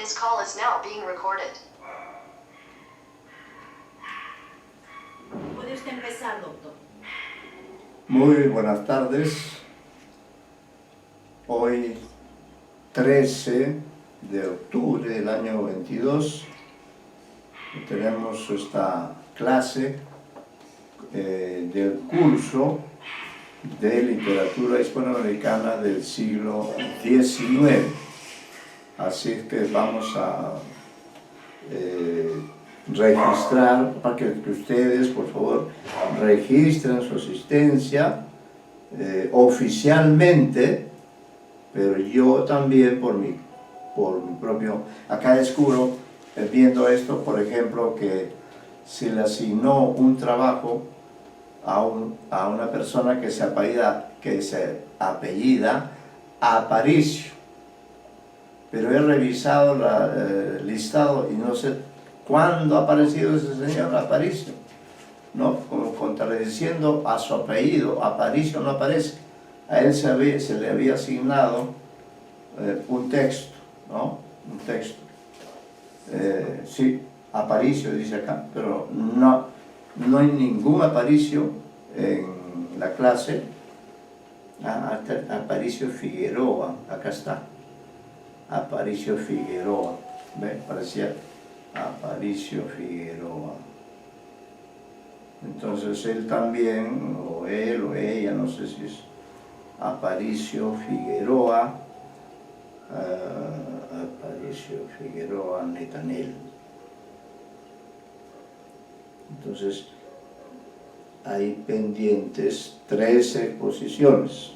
His call is now being recorded. Puede usted empezar, doctor. Muy buenas tardes. Hoy 13 de octubre del año 22 tenemos esta clase del curso de literatura hispanoamericana del siglo XIX. Así es que vamos a registrar, para que ustedes por favor registren su asistencia oficialmente, pero yo también por mi propio, acá descubro viendo esto, por ejemplo, que se le asignó un trabajo a una persona que se apellida Aparicio, pero he revisado el listado y no sé cuándo ha aparecido ese señor Aparicio, ¿no? Como contradiciendo a su apellido. Aparicio no aparece. A él se le había asignado un texto, ¿no? Un texto. Sí, Aparicio dice acá, pero no hay ningún Aparicio en la clase. Aparicio Figueroa, acá está. Aparicio Figueroa, ¿ve? Parecía Aparicio Figueroa. Entonces él también, o él o ella, no sé si es Aparicio Figueroa, Aparicio Figueroa Netanel. Entonces hay pendientes 13 exposiciones.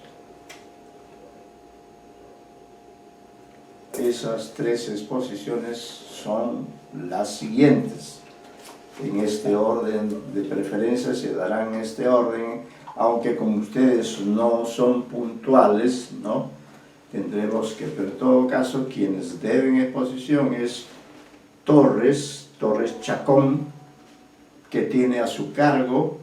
Esas 13 exposiciones son las siguientes. En este orden de preferencia se darán en este orden, aunque como ustedes no son puntuales, ¿no? Tendremos que, pero en todo caso, quienes deben exposición es Torres Chacón, que tiene a su cargo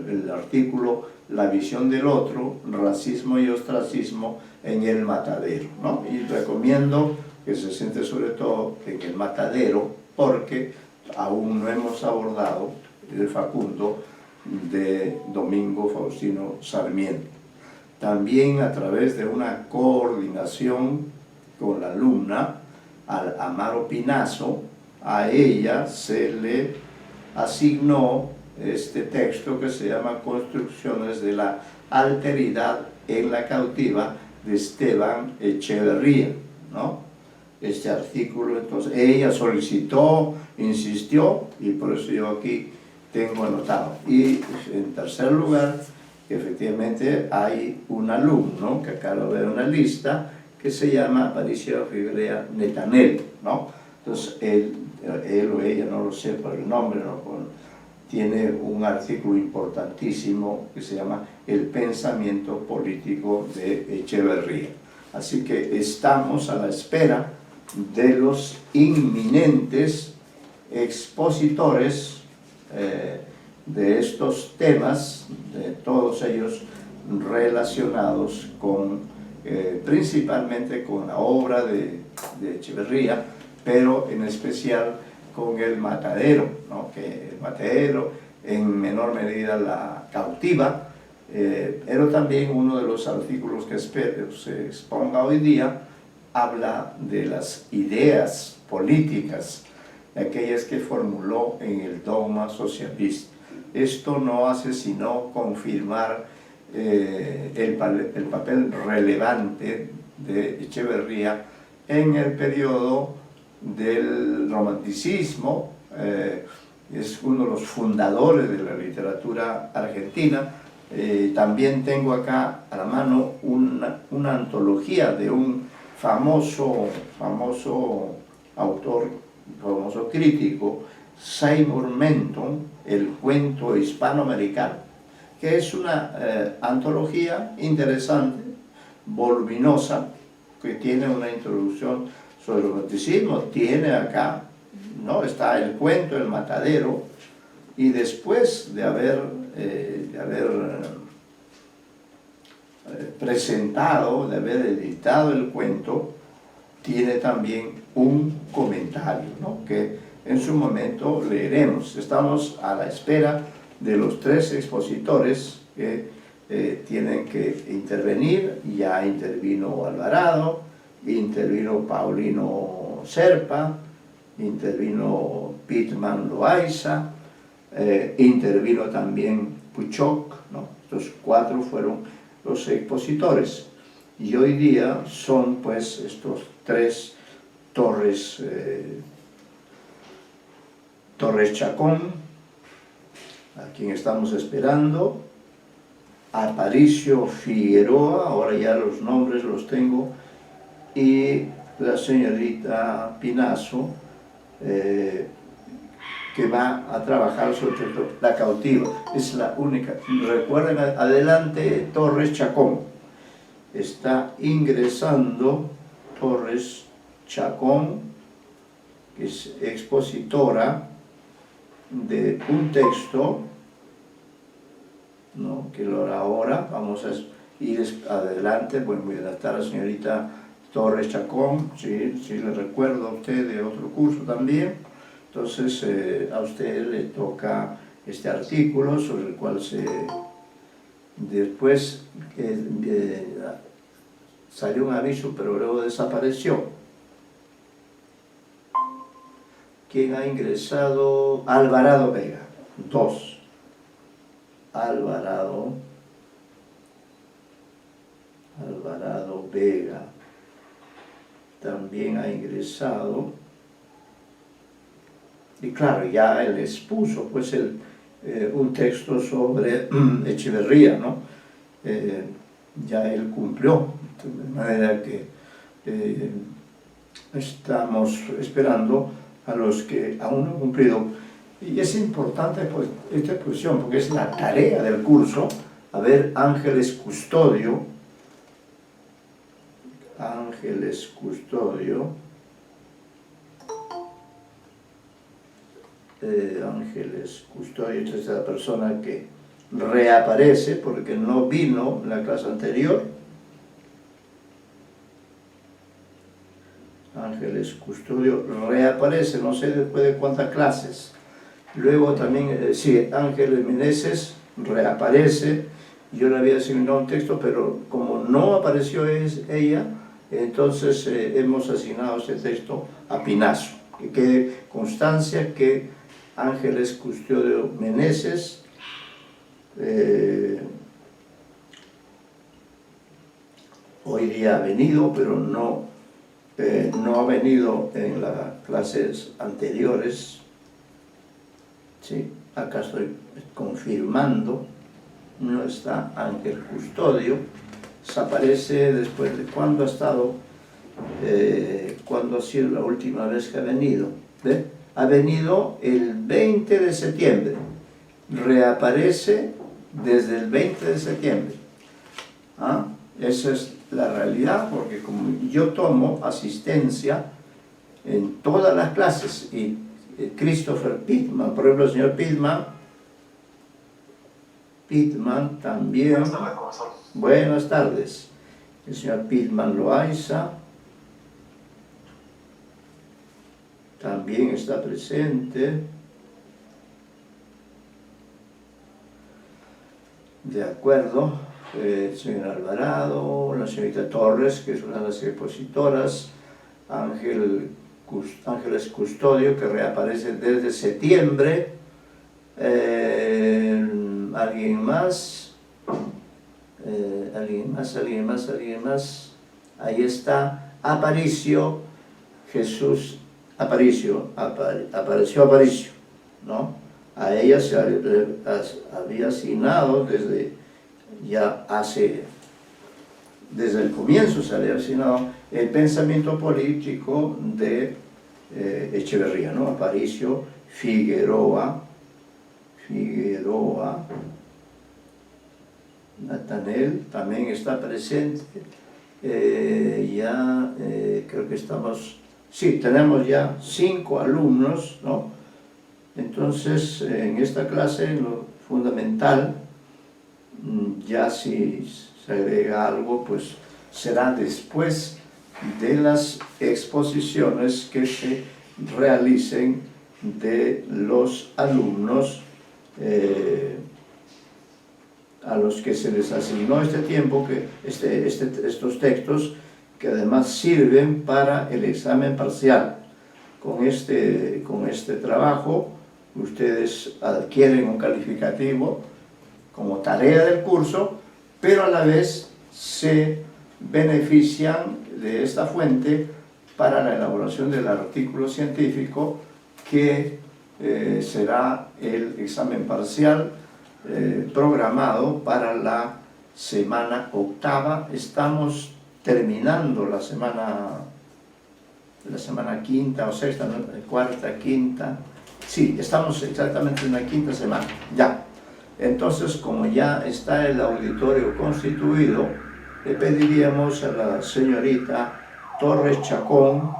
el artículo La visión del otro, racismo y ostracismo en el matadero, ¿no? Y recomiendo que se siente sobre todo en el matadero, porque aún no hemos abordado el Facundo de Domingo Faustino Sarmiento. También a través de una coordinación con la alumna, al Amaro Pinazo, a ella se le asignó este texto que se llama Construcciones de la Alteridad en la Cautiva de Esteban Echeverría, ¿no? Este artículo, entonces ella solicitó, insistió, y por eso yo aquí tengo anotado. Y en tercer lugar, efectivamente hay un alumno, que acá lo veo en la lista, que se llama Aparicio Figueroa Netanel, ¿no? Entonces él o ella, no lo sé por el nombre, tiene un artículo importantísimo que se llama El pensamiento político de Echeverría. Así que estamos a la espera de los inminentes expositores de estos temas, de todos ellos relacionados con, principalmente con la obra de Echeverría, pero en especial con el matadero, ¿no? Que el matadero, en menor medida la cautiva, pero también uno de los artículos que espero se exponga hoy día habla de las ideas políticas, de aquellas que formuló en el dogma socialista. Esto no hace sino confirmar el papel relevante de Echeverría en el periodo del romanticismo. Es uno de los fundadores de la literatura argentina. También tengo acá a la mano una antología de un famoso autor, famoso crítico, Seymour Menton, El cuento hispanoamericano, que es una antología interesante, voluminosa, que tiene una introducción sobre el romanticismo, tiene acá, ¿no? Está el cuento, el matadero, y después de haber presentado, de haber editado el cuento, tiene también un comentario, ¿no?, que en su momento leeremos. Estamos a la espera de los 3 expositores que tienen que intervenir. Ya intervino Alvarado, intervino Paulino Serpa, intervino Pitman Loaiza, intervino también Puchoc, ¿no? Estos 4 fueron los expositores. Y hoy día son pues estos 3 Torres Chacón, a quien estamos esperando, Aparicio Figueroa, ahora ya los nombres los tengo, y la señorita Pinazo, que va a trabajar sobre La Cautiva. Es la única. Recuerden, adelante Torres Chacón. Está ingresando Torres Chacón, que es expositora de un texto, ¿no?, que lo hará ahora. Vamos a ir adelante. Bueno, buenas tardes, señorita Torres Chacón. Sí, le recuerdo a usted de otro curso también. Entonces, a usted le toca este artículo sobre el cual después salió un aviso, pero luego desapareció. ¿Quién ha ingresado? Alvarado Vega. 2. Alvarado Vega también ha ingresado. Y claro, ya él expuso pues un texto sobre Echeverría, ¿no? Ya él cumplió, de manera que estamos esperando a los que aún no han cumplido. Y es importante pues esta exposición, porque es la tarea del curso. A ver, Ángeles Custodio, esta es la persona que reaparece porque no vino en la clase anterior. Ángeles Custodio reaparece, no sé después de cuántas clases. Luego también, sí, Ángeles Meneses reaparece. Yo le había asignado un texto, pero como no apareció ella, entonces hemos asignado ese texto a Pinazo. Que quede constancia que Ángeles Custodio Meneses hoy día ha venido, pero no ha venido en las clases anteriores. Sí, acá estoy confirmando, no está Ángel Custodio. Desaparece después de cuándo ha estado, cuándo ha sido la última vez que ha venido. ¿Ve? Ha venido el 20 de septiembre, reaparece desde el 20 de septiembre. ¿Ah? Esa es la realidad, porque como yo tomo asistencia en todas las clases, y Christopher Pitman, por ejemplo, el señor Pitman también. Buenas tardes. El señor Pitman Loaiza también está presente. De acuerdo. El señor Alvarado, la señorita Torres, que es una de las expositoras, Ángeles Custodio, que reaparece desde septiembre. ¿Alguien más? ¿Alguien más? Ahí está Aparicio, apareció Aparicio, ¿no? A ella se había asignado desde el comienzo se había asignado el pensamiento político de Echeverría, ¿no? Aparicio Figueroa, Natanel también está presente. Creo que estamos, sí, tenemos ya 5 alumnos, ¿no? Entonces, en esta clase, en lo fundamental, ya si se agrega algo, pues será después de las exposiciones que se realicen de los alumnos a los que se les asignó este tiempo, estos textos, que además sirven para el examen parcial. Con este trabajo ustedes adquieren un calificativo como tarea del curso, pero a la vez se benefician de esta fuente para la elaboración del artículo científico que será el examen parcial programado para la semana octava. Estamos terminando la semana quinta o sexta, ¿no? Cuarta, quinta. Sí, estamos exactamente en la quinta semana, ya. Entonces, como ya está el auditorio constituido, le pediríamos a la señorita Torres Chacón,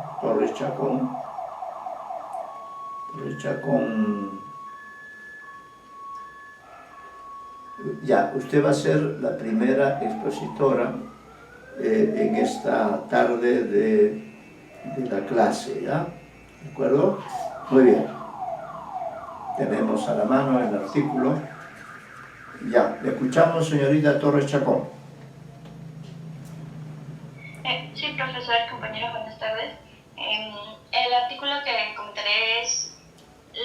ya, usted va a ser la primera expositora en esta tarde de la clase, ¿ya? ¿De acuerdo? Muy bien. Tenemos a la mano el artículo. Ya, le escuchamos, señorita Torres Chacón. Sí, profesor, compañeros, buenas tardes. El artículo que comentaré es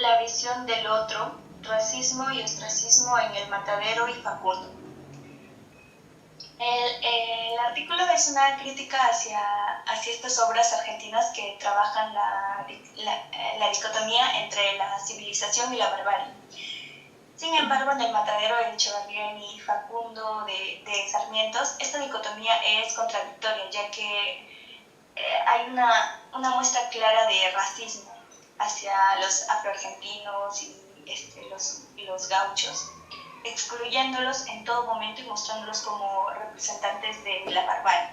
La visión del otro, racismo y ostracismo en El Matadero y Facundo. El artículo es una crítica hacia estas obras argentinas que trabajan la dicotomía entre la civilización y la barbarie. Sin embargo, en El Matadero de Echevarría y Facundo de Sarmientos, esta dicotomía es contradictoria, ya que hay una muestra clara de racismo hacia los afroargentinos y los gauchos, excluyéndolos en todo momento y mostrándolos como representantes de la barbarie.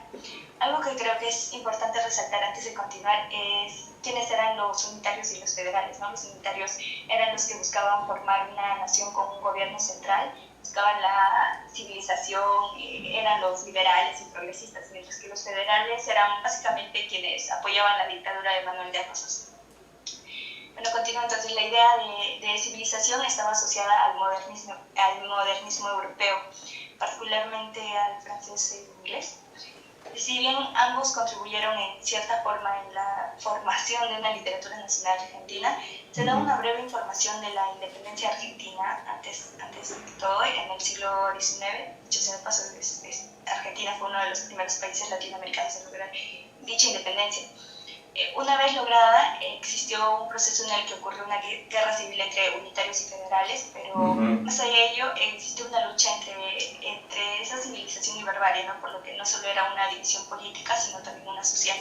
Algo que creo que es importante resaltar antes de continuar es quiénes eran los unitarios y los federales, ¿no? Los unitarios eran los que buscaban formar una nación con un gobierno central, buscaban la civilización, eran los liberales y progresistas, mientras que los federales eran básicamente quienes apoyaban la dictadura de Manuel de Rosas. Bueno, continúo entonces. La idea de civilización estaba asociada al modernismo europeo, particularmente al francés e inglés. Si bien ambos contribuyeron en cierta forma en la formación de una literatura nacional argentina, se da una breve información de la independencia argentina antes de todo, en el siglo XIX. Dicho sea de paso, Argentina fue uno de los primeros países latinoamericanos en lograr dicha independencia. Una vez lograda, existió un proceso en el que ocurrió una guerra civil entre unitarios y federales, pero más allá de ello, existió una lucha entre esa civilización y barbarie, ¿no? Por lo que no solo era una división política, sino también una social.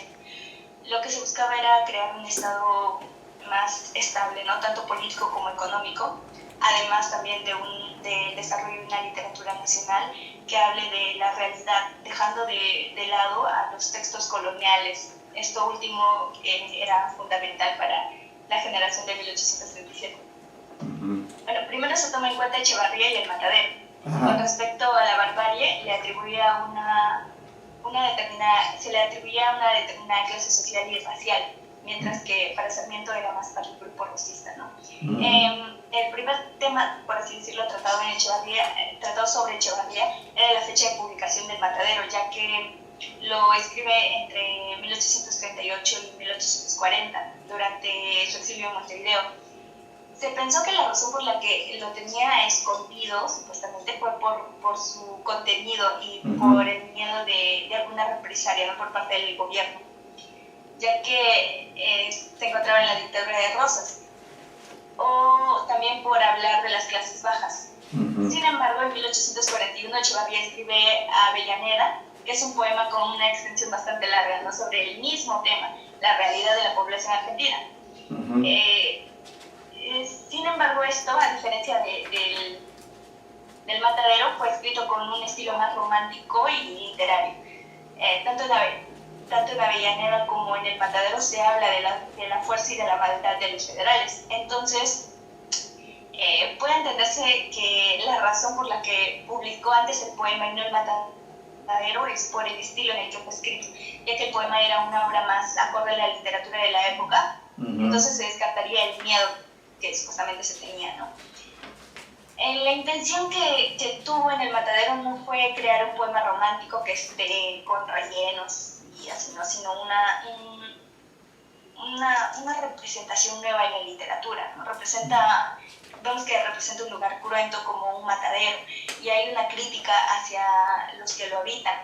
Lo que se buscaba era crear un Estado más estable, ¿no? Tanto político como económico, además también del desarrollo de una literatura nacional que hable de la realidad, dejando de lado a los textos coloniales. Esto último era fundamental para la generación de 1837. Bueno, primero se toma en cuenta Echevarría y El Matadero. Con respecto a la barbarie, se le atribuía una determinada clase social y racial, mientras que para Sarmiento era más para el grupo racista, ¿no? El primer tema, por así decirlo, tratado sobre Echevarría, era la fecha de publicación del Matadero, ya que lo escribe entre 1838 y 1840, durante su exilio en Montevideo. Se pensó que la razón por la que lo tenía escondido, supuestamente, fue por su contenido y por el miedo de alguna represalia, ¿no? Por parte del gobierno, ya que se encontraba en la dictadura de Rosas, o también por hablar de las clases bajas. Sin embargo, en 1841 Echevarría escribe a Avellaneda, que es un poema con una extensión bastante larga, ¿no? Sobre el mismo tema, la realidad de la población argentina. Sin embargo, esto, a diferencia del Matadero, fue escrito con un estilo más romántico y literario. Tanto en Avellaneda como en El Matadero se habla de la fuerza y de la maldad de los federales. Entonces, puede entenderse que la razón por la que publicó antes el poema y no El Matadero Matadero es por el estilo en el que fue escrito, ya que el poema era una obra más acorde a la literatura de la época, entonces se descartaría el miedo que supuestamente se tenía, ¿no? La intención que tuvo en El Matadero no fue crear un poema romántico que esté con rellenos y así, ¿no? Sino una representación nueva en la literatura, ¿no? Vemos que representa un lugar cruento como un matadero y hay una crítica hacia los que lo habitan.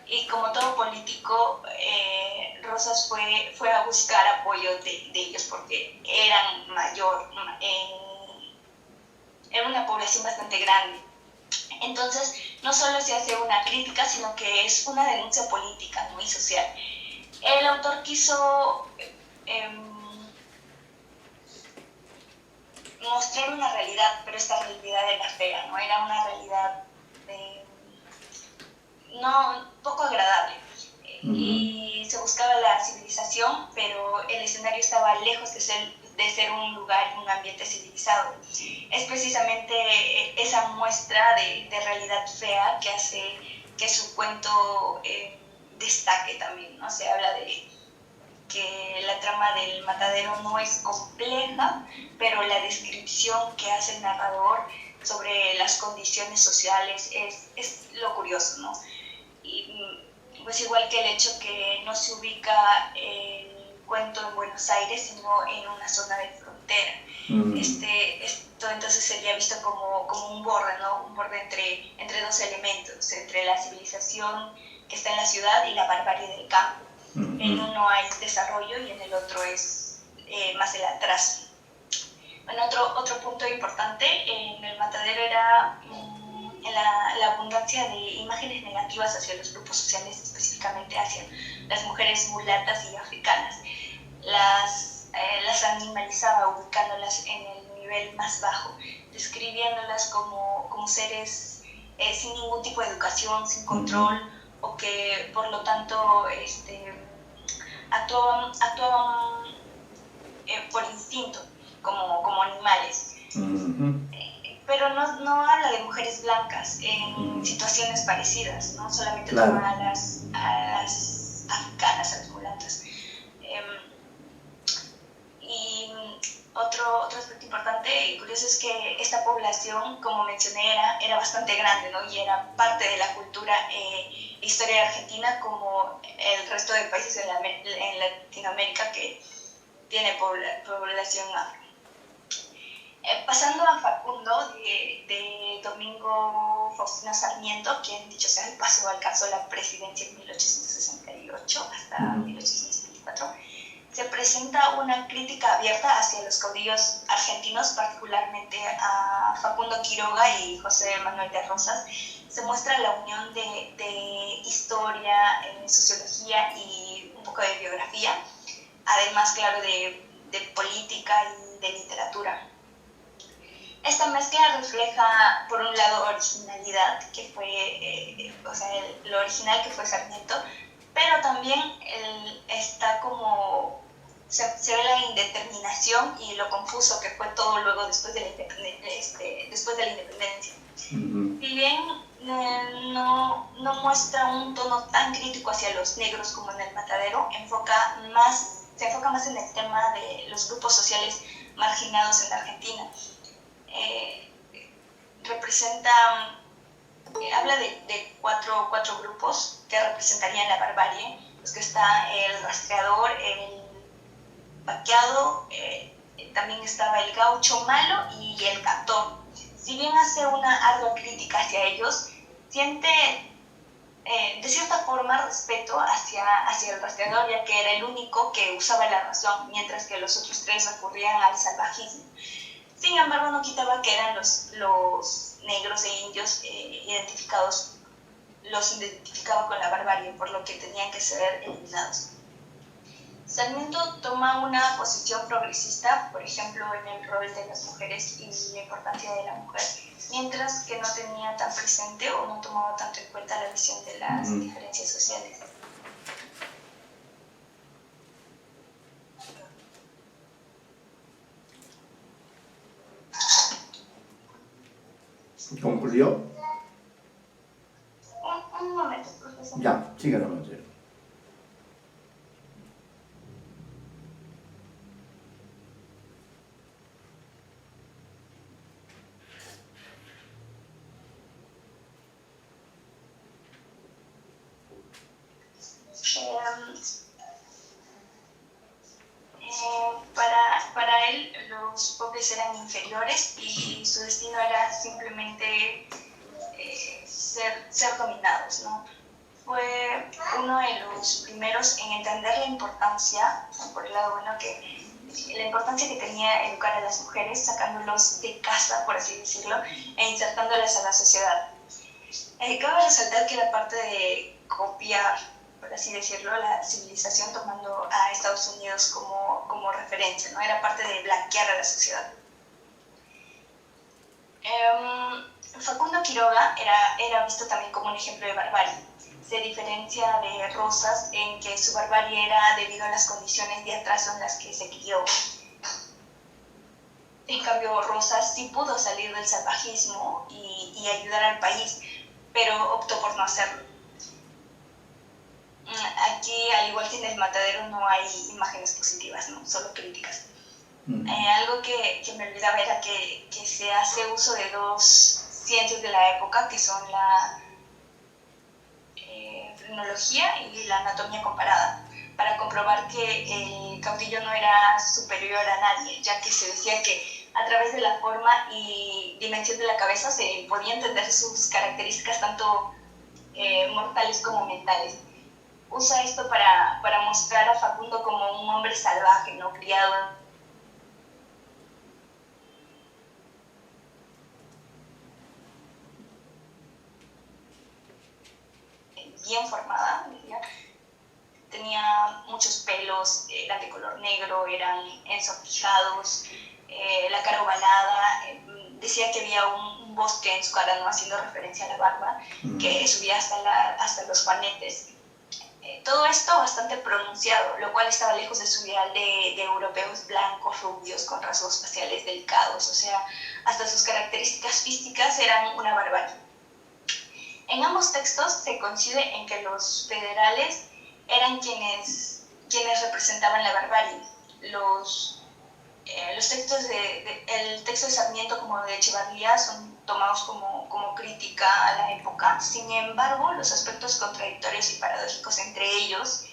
Y como todo político, Rosas fue a buscar apoyo de ellos porque eran era una población bastante grande. Entonces, no solo se hace una crítica, sino que es una denuncia política, ¿no? Y social. El autor quiso mostrar una realidad, pero esta realidad era fea, ¿no? Era una realidad poco agradable. Y se buscaba la civilización, pero el escenario estaba lejos de ser un lugar y un ambiente civilizado. Es precisamente esa muestra de realidad fea que hace que su cuento destaque también, ¿no? Se habla de que la trama del matadero no es compleja, pero la descripción que hace el narrador sobre las condiciones sociales es lo curioso, ¿no? Y pues igual que el hecho que no se ubica el cuento en Buenos Aires, sino en una zona de frontera. Esto entonces sería visto como un borde, ¿no? Un borde entre dos elementos, entre la civilización que está en la ciudad y la barbarie del campo. En uno hay desarrollo y en el otro es más el atraso. Bueno, otro punto importante en El Matadero era la abundancia de imágenes negativas hacia los grupos sociales, específicamente hacia las mujeres mulatas y africanas. Las animalizaba ubicándolas en el nivel más bajo, describiéndolas como seres sin ningún tipo de educación, sin control, o que por lo tanto actuaban por instinto, como animales. Pero no habla de mujeres blancas en situaciones parecidas, ¿no? Solamente toma a las africanas, a las mulatas. Y otro aspecto importante y curioso es que esta población, como mencioné, era bastante grande, ¿no? Y era parte de la cultura e historia de Argentina, como el resto de países en Latinoamérica que tiene población afro. Pasando a Facundo, de Domingo Faustino Sarmiento, quien, dicho sea de paso, alcanzó la presidencia en 1868 hasta 1824, se presenta una crítica abierta hacia los caudillos argentinos, particularmente a Facundo Quiroga y José Manuel de Rosas. Se muestra la unión de historia, sociología y un poco de biografía, además, claro, de política y de literatura. Esta mezcla refleja, por un lado, originalidad, que fue, lo original que fue Sarmiento, pero también está como, se ve la indeterminación y lo confuso que fue todo luego después de la independencia. Si bien no muestra un tono tan crítico hacia los negros como en El Matadero, se enfoca más en el tema de los grupos sociales marginados en la Argentina. Habla de cuatro grupos que representarían la barbarie, pues que está el rastreador, el vaqueado, también estaba el gaucho malo y el cantor. Si bien hace una ardua crítica hacia ellos, siente de cierta forma respeto hacia el rastreador, ya que era el único que usaba la razón, mientras que los otros tres recurrían al salvajismo. Sin embargo, no quitaba que eran los negros e indios los identificaba con la barbarie, por lo que tenían que ser eliminados. Sarmiento toma una posición progresista, por ejemplo, en el rol de las mujeres y la importancia de la mujer, mientras que no tenía tan presente o no tomaba tanto en cuenta la visión de las diferencias sociales. ¿Concluyó? Un momento, por favor. eso. Ya, síganos, Marcelo. Em, para él los pobres eran inferiores y su destino era simplemente ser dominados, ¿no? Fue uno de los primeros en entender la importancia, por el lado bueno, que la importancia que tenía educar a las mujeres, sacándolos de casa, por así decirlo, e insertándolas a la sociedad. Cabe resaltar que la parte de copiar, por así decirlo, la civilización tomando a Estados Unidos como referencia, ¿no? Era parte de blanquear a la sociedad. Facundo Quiroga era visto también como un ejemplo de barbarie. Se diferencia de Rosas en que su barbarie era debido a las condiciones de atraso en las que se crió. En cambio, Rosas sí pudo salir del salvajismo y ayudar al país, pero optó por no hacerlo. Aquí, al igual que en El Matadero, no hay imágenes positivas, ¿no? Solo críticas. Algo que me olvidaba era que se hace uso de dos ciencias de la época, que son la frenología y la anatomía comparada, para comprobar que el caudillo no era superior a nadie, ya que se decía que a través de la forma y dimensión de la cabeza se podía entender sus características tanto mortales como mentales. Usa esto para mostrar a Facundo como un hombre salvaje, no criado bien formada, tenía muchos pelos, eran de color negro, eran ensortijados, la cara ovalada, decía que había un bosque en su cara, ¿no? Haciendo referencia a la barba, que subía hasta los juanetes. Todo esto bastante pronunciado, lo cual estaba lejos de su ideal de europeos blancos, rubios, con rasgos faciales delicados, o sea, hasta sus características físicas eran una barbarie. En ambos textos se coincide en que los federales eran quienes representaban la barbarie. Los textos el texto de Sarmiento como de Echevarría son tomados como crítica a la época. Sin embargo, los aspectos contradictorios y paradójicos entre ellos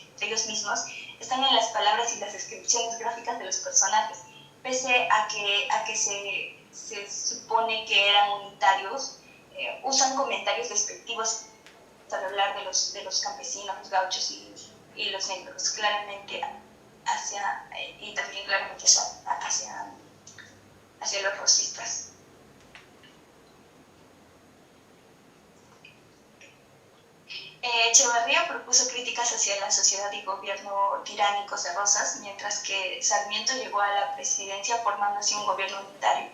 mismos están en las palabras y las descripciones gráficas de los personajes. Pese a que se supone que eran unitarios, usan comentarios despectivos al hablar de los campesinos, los gauchos y los negros, claramente y también claramente hacia los rosistas. Echevarría propuso críticas hacia la sociedad y gobierno tiránicos de Rosas, mientras que Sarmiento llegó a la presidencia formando así un gobierno unitario.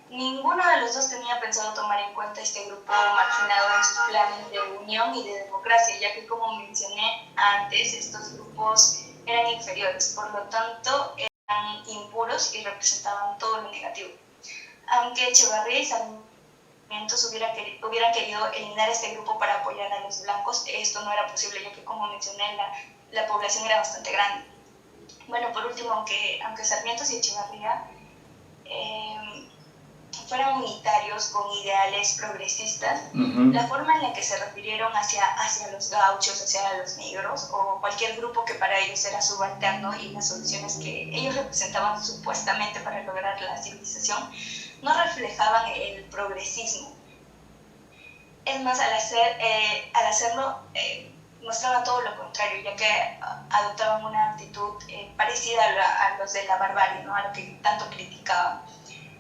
Ninguno de los dos tenía pensado tomar en cuenta este grupo marginado en sus planes de unión y de democracia, ya que, como mencioné antes, estos grupos eran inferiores, por lo tanto eran impuros y representaban todo lo negativo. Aunque Echevarría y Sarmiento hubieran querido eliminar este grupo para apoyar a los blancos, esto no era posible, ya que, como mencioné, la población era bastante grande. Bueno, por último, aunque Sarmiento y Echevarría fueran unitarios con ideales progresistas, la forma en la que se refirieron hacia los gauchos, hacia los negros o cualquier grupo que para ellos era subalterno, y las soluciones que ellos representaban supuestamente para lograr la civilización no reflejaban el progresismo. Es más, al hacerlo mostraban todo lo contrario, ya que adoptaban una actitud parecida a los de la barbarie, ¿no? A lo que tanto criticaban,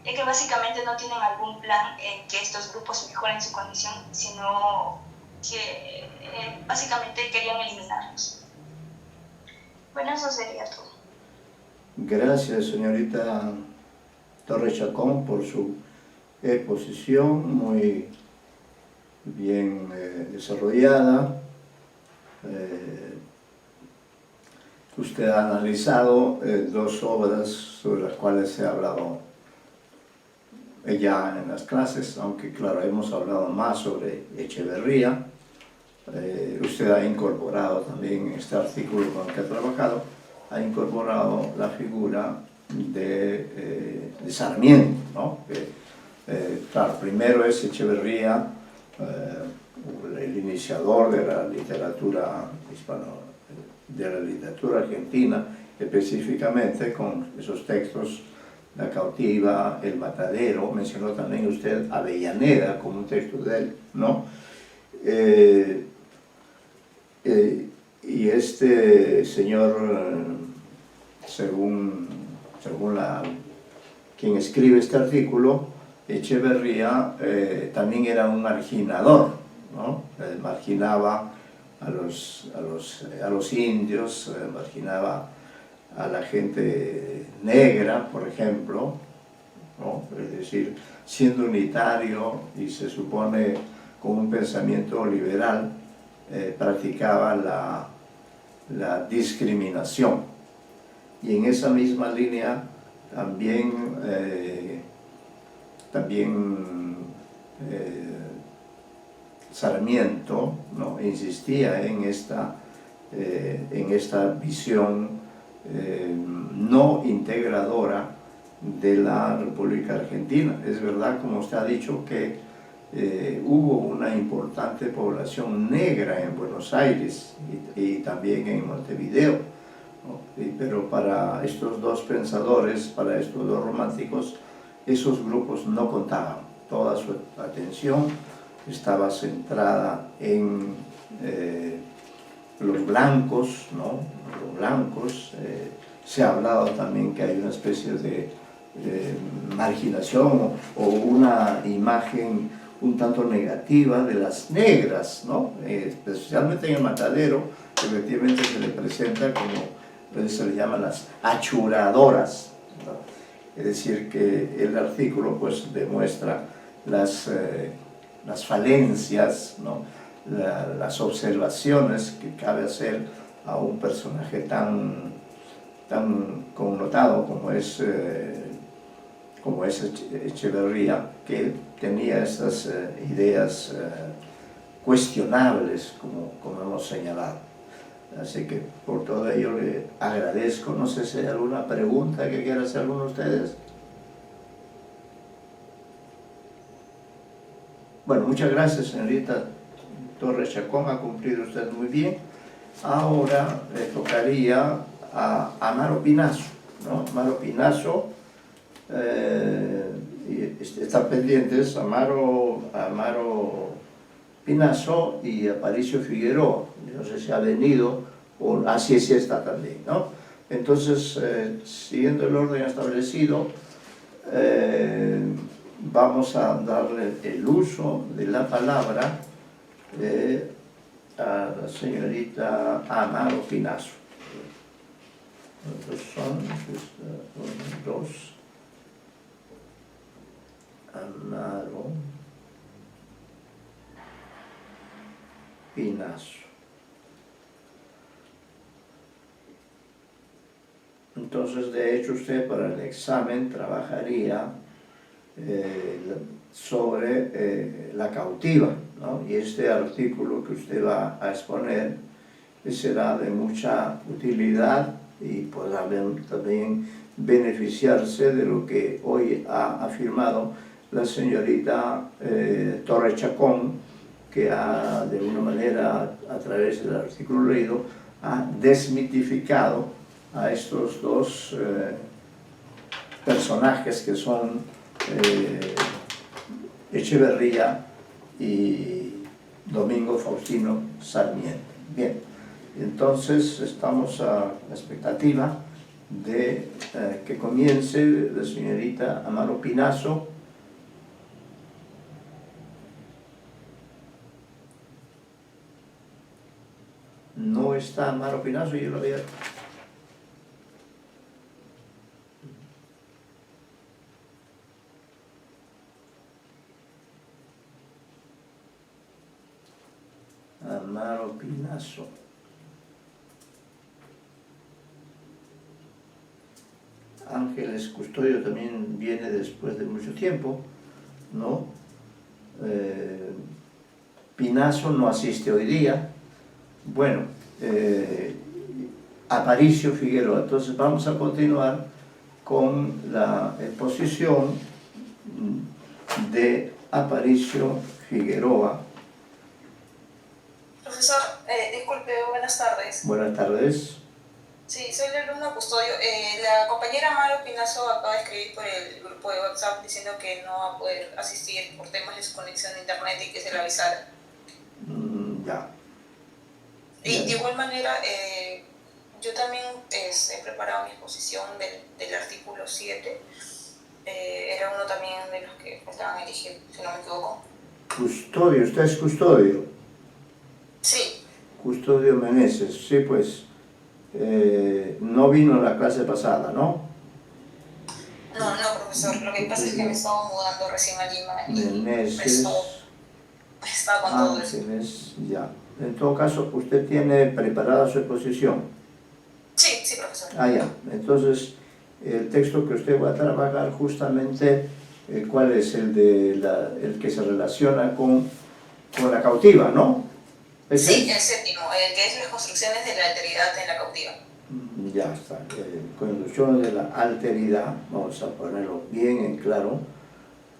ya que básicamente no tienen algún plan en que estos grupos mejoren su condición, sino que básicamente querían eliminarlos. Bueno, eso sería todo. Gracias, señorita Torres Chacón, por su exposición muy bien desarrollada. Usted ha analizado dos obras sobre las cuales se ha hablado ya en las clases, aunque claro, hemos hablado más sobre Echeverría, usted ha incorporado también en este artículo con el que ha trabajado, ha incorporado la figura de Sarmiento, ¿no? Claro, primero es Echeverría, el iniciador de la literatura de la literatura argentina, específicamente con esos textos La cautiva, El matadero. Mencionó también usted Avellaneda como un texto de él, ¿no? Y este señor, según quien escribe este artículo, Echeverría también era un marginador, ¿no? Marginaba a los indios, marginaba a la gente negra, por ejemplo, ¿no? Es decir, siendo unitario y se supone con un pensamiento liberal, practicaba la discriminación. Y en esa misma línea también, Sarmiento, ¿no? Insistía en esta visión no integradora de la República Argentina. Es verdad, como usted ha dicho, que hubo una importante población negra en Buenos Aires y también en Montevideo, ¿no? Pero para estos dos pensadores, para estos dos románticos, esos grupos no contaban. Toda su atención estaba centrada en los blancos, ¿no? Los blancos. Se ha hablado también que hay una especie de marginación o una imagen un tanto negativa de las negras, ¿no? Especialmente en El matadero, efectivamente se le presenta como se le llaman las achuradoras, ¿no? Es decir, que el artículo pues demuestra las falencias, ¿no? Las observaciones que cabe hacer a un personaje tan connotado como es Echeverría, que tenía estas ideas cuestionables, como hemos señalado. Así que por todo ello le agradezco. No sé si hay alguna pregunta que quiera hacer alguno de ustedes. Bueno, muchas gracias, señorita Torres Chacón, ha cumplido usted muy bien. Ahora le tocaría a Amaro Pinazo, ¿no? Amaro Pinazo, están pendientes Amaro Pinazo y Aparicio Figueroa. No sé si ha venido, o así sí está también, ¿no? Entonces, siguiendo el orden establecido, vamos a darle el uso de la palabra a la señorita Amaro Pinazo. Estos son, dos, Amaro Pinazo. Entonces, de hecho, usted para el examen trabajaría sobre la cautiva, ¿no? Y este artículo que usted va a exponer será de mucha utilidad y podrá también beneficiarse de lo que hoy ha afirmado la señorita Torres Chacón, que ha, de una manera, a través del artículo leído, ha desmitificado a estos dos personajes que son Echeverría y Domingo Faustino Sarmiento. Bien, entonces estamos a la expectativa de que comience la señorita Amaro Pinazo. No está Amaro Pinazo, yo lo había... Amaro Pinazo. Ángeles Custodio también viene después de mucho tiempo, ¿no? Pinazo no asiste hoy día. Bueno, Aparicio Figueroa. Entonces vamos a continuar con la exposición de Aparicio Figueroa. Profesor, disculpe, buenas tardes. Buenas tardes. Sí, soy el alumno custodio. La compañera Maro Pinazo acaba de escribir por el grupo de WhatsApp diciendo que no va a poder asistir por temas de su conexión a internet y que se le avisara. Ya. Y de igual manera, yo también he preparado mi exposición del artículo 7. Era uno también de los que faltaban elegir, si no me equivoco. Custodio, ¿usted es custodio? Sí. Custodio Meneses, sí, pues. No vino a la clase pasada, ¿no? No, profesor. Lo que pasa es que me estaba mudando recién a Lima y Meneses. Estaba con todo eso. Ángeles, ya. En todo caso, ¿usted tiene preparada su exposición? Sí, profesor. Ya. Entonces, el texto que usted va a trabajar justamente, ¿cuál es? El que se relaciona con la cautiva, ¿no? Sí, el séptimo, el que es las construcciones de la alteridad en la cautiva. Ya está. Construcciones de la alteridad, vamos a ponerlo bien en claro,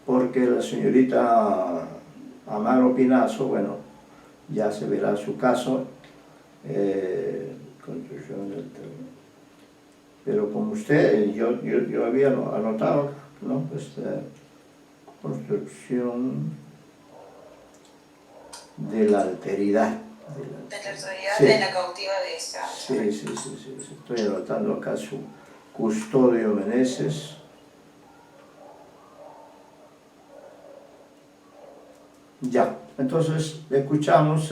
porque la señorita Amaro Pinazo, bueno, ya se verá su caso, construcción del terreno. Pero como usted, yo había anotado, ¿no? Construcción de la alteridad. De la alteridad Sí. en la cautiva de esta. Sí. Estoy anotando acá su Custodio Meneses. Ya, entonces escuchamos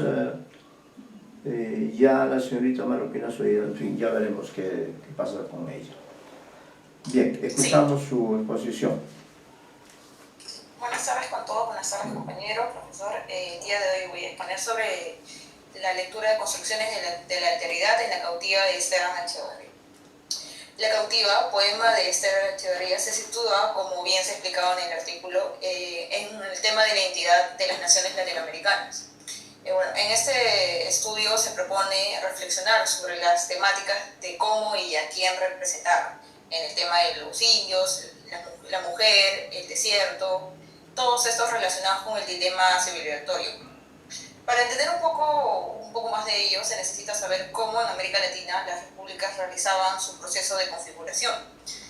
ya a la señorita Maro Pinazo y en fin, ya veremos qué pasa con ella. Bien, escuchamos su exposición. Buenas tardes con todos, buenas tardes compañeros, profesor. El día de hoy voy a exponer sobre la lectura de construcciones de la alteridad en la cautiva de Esteban Echeverría. La cautiva, poema de Esteban Echeverría, se sitúa, como bien se explicaba en el artículo, en el tema de la identidad de las naciones latinoamericanas. Bueno, en este estudio se propone reflexionar sobre las temáticas de cómo y a quién representar, en el tema de los indios, la mujer, el desierto, todos estos relacionados con el dilema civilizatorio. Para entender un poco más de ello, se necesita saber cómo en América Latina las repúblicas realizaban su proceso de configuración.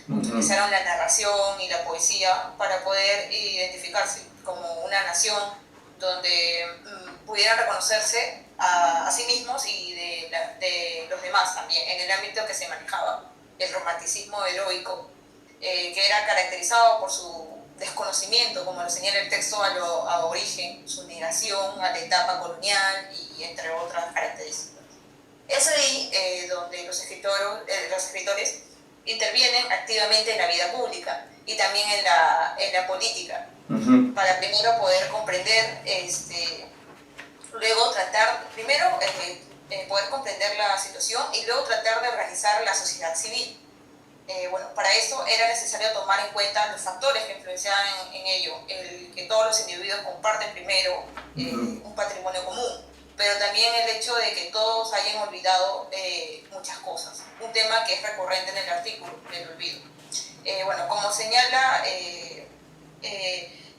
Utilizaron la narración y la poesía para poder identificarse como una nación donde pudieran reconocerse a sí mismos y de los demás también, en el ámbito que se manejaba, el romanticismo heroico, que era caracterizado por su desconocimiento, como lo señala el texto, a origen, su negación a la etapa colonial y entre otras características. Es ahí donde los escritores intervienen activamente en la vida pública y también en la política, para primero poder comprender, luego tratar, poder comprender la situación y luego tratar de organizar la sociedad civil. Bueno, para eso era necesario tomar en cuenta los factores que influenciaban en ello, el que todos los individuos comparten primero un patrimonio común, pero también el hecho de que todos hayan olvidado muchas cosas, un tema que es recurrente en el artículo, el olvido. Bueno, como señala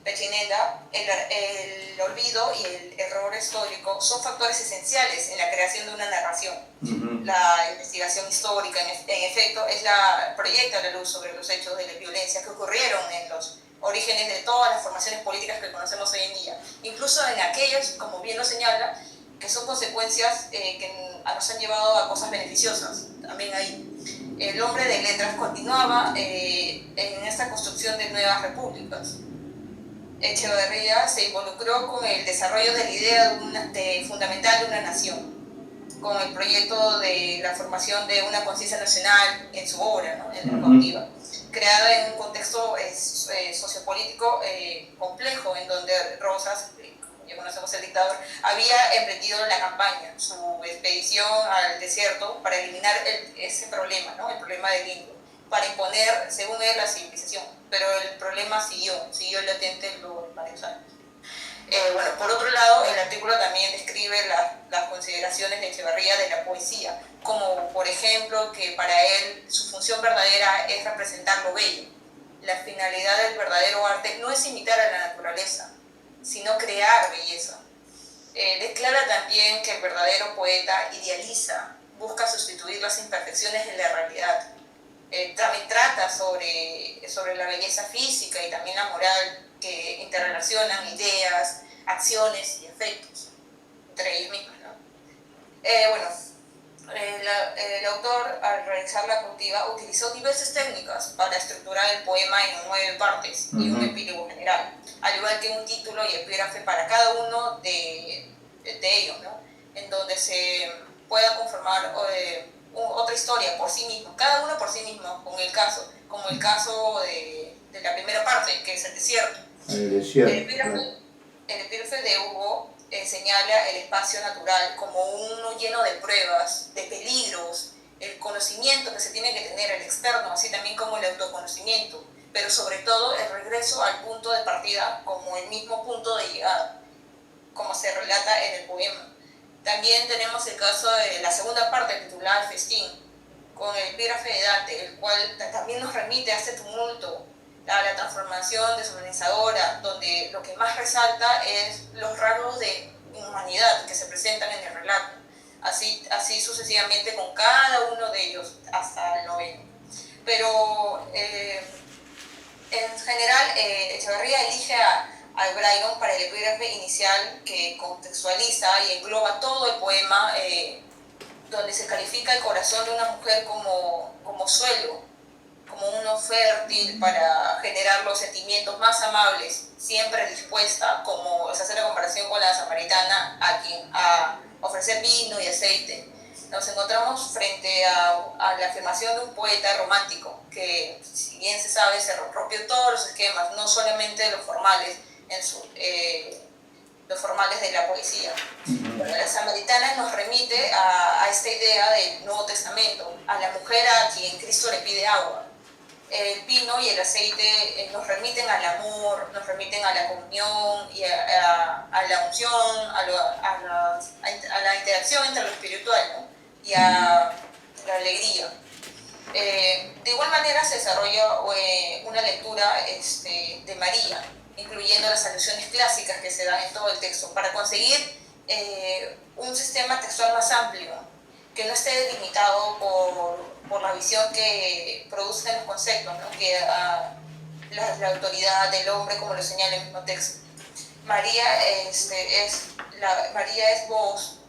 Pechinenda, el olvido y el error histórico son factores esenciales en la creación de una narración. La investigación histórica, en efecto, proyecta la luz sobre los hechos de la violencia que ocurrieron en los orígenes de todas las formaciones políticas que conocemos hoy en día, incluso en aquellas, como bien lo señala, que son consecuencias que nos han llevado a cosas beneficiosas. También ahí el hombre de letras continuaba en esta construcción de nuevas repúblicas. Echeverría se involucró con el desarrollo de la idea fundamental de una nación, con el proyecto de la formación de una conciencia nacional en su obra, ¿no? En la cautiva, creada en un contexto sociopolítico complejo, en donde Rosas, como ya conocemos el dictador, había emprendido la campaña, su expedición al desierto para eliminar ese problema, ¿no? El problema del indio, para imponer, según él, la civilización. Pero el problema siguió latente luego de varios años. Bueno, por otro lado, el artículo también describe las consideraciones de Echeverría de la poesía, como por ejemplo que para él su función verdadera es representar lo bello. La finalidad del verdadero arte no es imitar a la naturaleza, sino crear belleza. Declara también que el verdadero poeta idealiza, busca sustituir las imperfecciones de la realidad. También trata sobre la belleza física y también la moral, que interrelacionan ideas, acciones y efectos entre ellos mismos, ¿no? El autor, al realizar la cautiva, utilizó diversas técnicas para estructurar el poema en 9 partes y un epílogo general, al igual que un título y epígrafe para cada uno de ellos, ¿no? En donde se pueda conformar otra historia por sí mismo, cada uno por sí mismo, como el caso de la primera parte, que es el desierto. El desierto. El epígrafe de Hugo señala el espacio natural como uno lleno de pruebas, de peligros, el conocimiento que se tiene que tener, el externo, así también como el autoconocimiento, pero sobre todo el regreso al punto de partida como el mismo punto de llegada, como se relata en el poema. También tenemos el caso de la segunda parte titulada El festín, con el epígrafe de Dante, el cual también nos remite a este tumulto, a la transformación deshumanizadora, donde lo que más resalta es los rasgos de humanidad que se presentan en el relato, así sucesivamente con cada uno de ellos hasta el 9. Pero en general Echeverría elige a Byron para el epígrafe inicial, que contextualiza y engloba todo el poema, donde se califica el corazón de una mujer como suelo, como uno fértil para generar los sentimientos más amables, siempre dispuesta, como se hace la comparación con la samaritana, a ofrecer vino y aceite. Nos encontramos frente a la afirmación de un poeta romántico que, si bien se sabe, se rompió todos los esquemas, no solamente los formales, los formales de la poesía. Bueno, la samaritana nos remite a esta idea del Nuevo Testamento, a la mujer a quien Cristo le pide agua. El vino y el aceite nos remiten al amor, nos remiten a la comunión y a la unción, a la interacción entre lo espiritual, ¿no? Y a la alegría. De igual manera se desarrolla una lectura de María, incluyendo las alusiones clásicas que se dan en todo el texto, para conseguir un sistema textual más amplio, que no esté delimitado por la visión que producen los conceptos, ¿no? Que la autoridad del hombre, como lo señala el mismo texto. María es voz,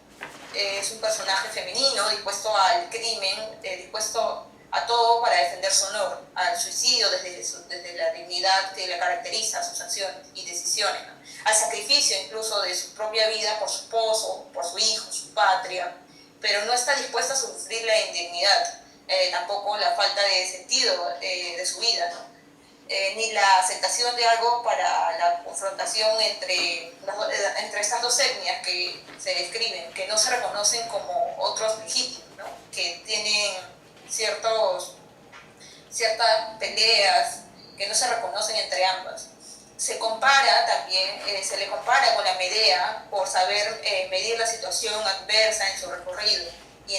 es un personaje femenino dispuesto al crimen, dispuesto a todo para defender su honor, al suicidio desde la dignidad que la caracteriza, sus acciones y decisiones, ¿no? Al sacrificio incluso de su propia vida por su esposo, por su hijo, su patria, pero no está dispuesta a sufrir la indignidad, tampoco la falta de sentido de su vida, ¿no? Ni la aceptación de algo para la confrontación entre estas dos etnias que se describen, que no se reconocen como otros legítimos, ¿no? Que tienen ciertas peleas que no se reconocen entre ambas. Se compara también, se le compara con la Medea por saber medir la situación adversa en su recorrido y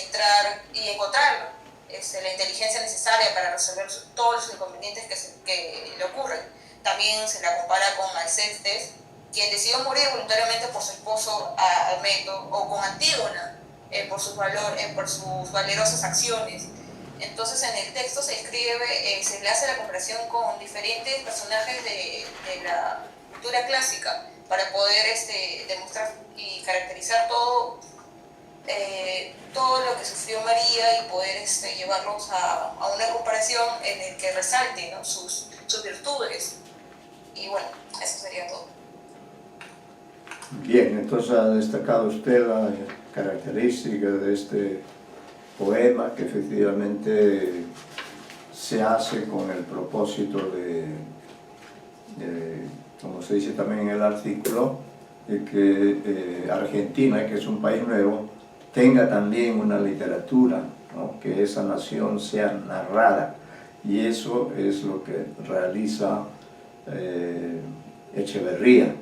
encontrar la inteligencia necesaria para resolver todos los inconvenientes que le ocurren. También se la compara con Alcestes, quien decidió morir voluntariamente por su esposo Admeto, o con Antígona por sus valerosas acciones. Entonces en el texto se le hace la comparación con diferentes personajes de la cultura clásica para poder demostrar y caracterizar todo lo que sufrió María y poder llevarlos a una comparación en el que resalte, ¿no? sus virtudes. Y bueno, eso sería todo. Bien, entonces ha destacado usted la característica de este poema, que efectivamente se hace con el propósito de, como se dice también en el artículo, de que Argentina, que es un país nuevo, tenga también una literatura, ¿no? Que esa nación sea narrada, y eso es lo que realiza Echeverría,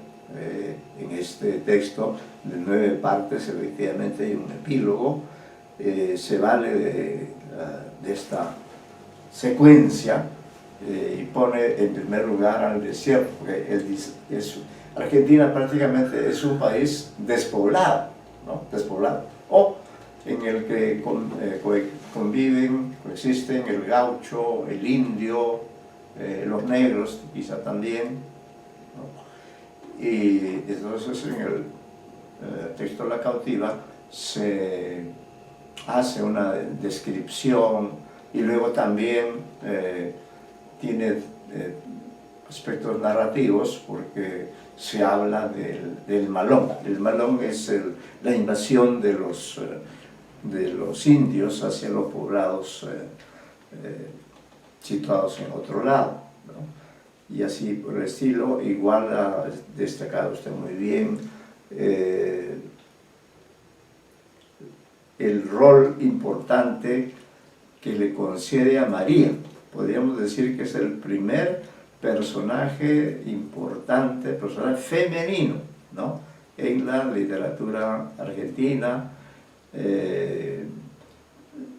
en este texto de 9 partes, efectivamente hay un epílogo, se vale de esta secuencia y pone en primer lugar al desierto, porque él dice, Argentina prácticamente es un país despoblado, ¿no? Despoblado, o en el que conviven, coexisten el gaucho, el indio, los negros quizá también, ¿no? Y entonces en el texto La cautiva se hace una descripción y luego también tiene aspectos narrativos porque se habla del Malón. El Malón es la invasión de los indios hacia los poblados situados en otro lado, ¿no? Y así por el estilo. Igual ha destacado usted muy bien el rol importante que le concede a María. Podríamos decir que es el primer personaje importante, personaje femenino, ¿no?, en la literatura argentina.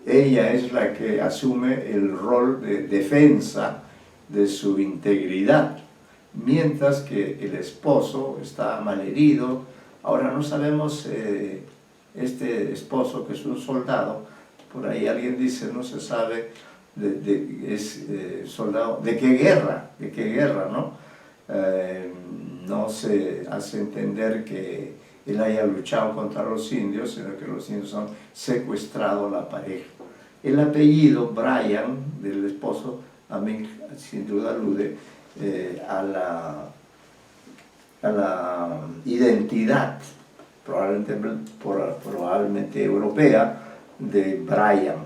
Ella es la que asume el rol de defensa de su integridad, mientras que el esposo está malherido. Ahora no sabemos, este esposo, que es un soldado, por ahí alguien dice, no se sabe soldado, ¿de qué guerra, no? No se hace entender que él haya luchado contra los indios, sino que los indios han secuestrado a la pareja. El apellido Bryan del esposo también sin duda alude a la identidad probablemente europea de Bryan.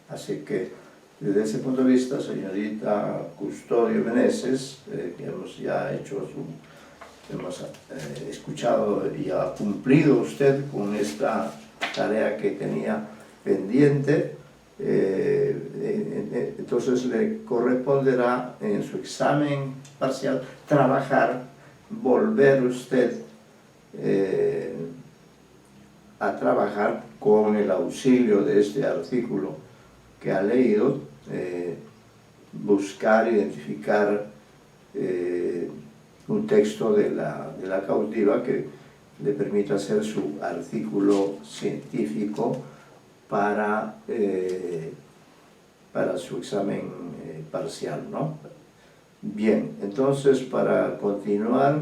Así que desde ese punto de vista, señorita Custodio Meneses, que hemos ya hecho hemos escuchado y ha cumplido usted con esta tarea que tenía pendiente, entonces le corresponderá en su examen parcial volver usted a trabajar con el auxilio de este artículo que ha leído, buscar, identificar un texto de la cautiva que le permita hacer su artículo científico para su examen parcial, ¿no? Bien, entonces para continuar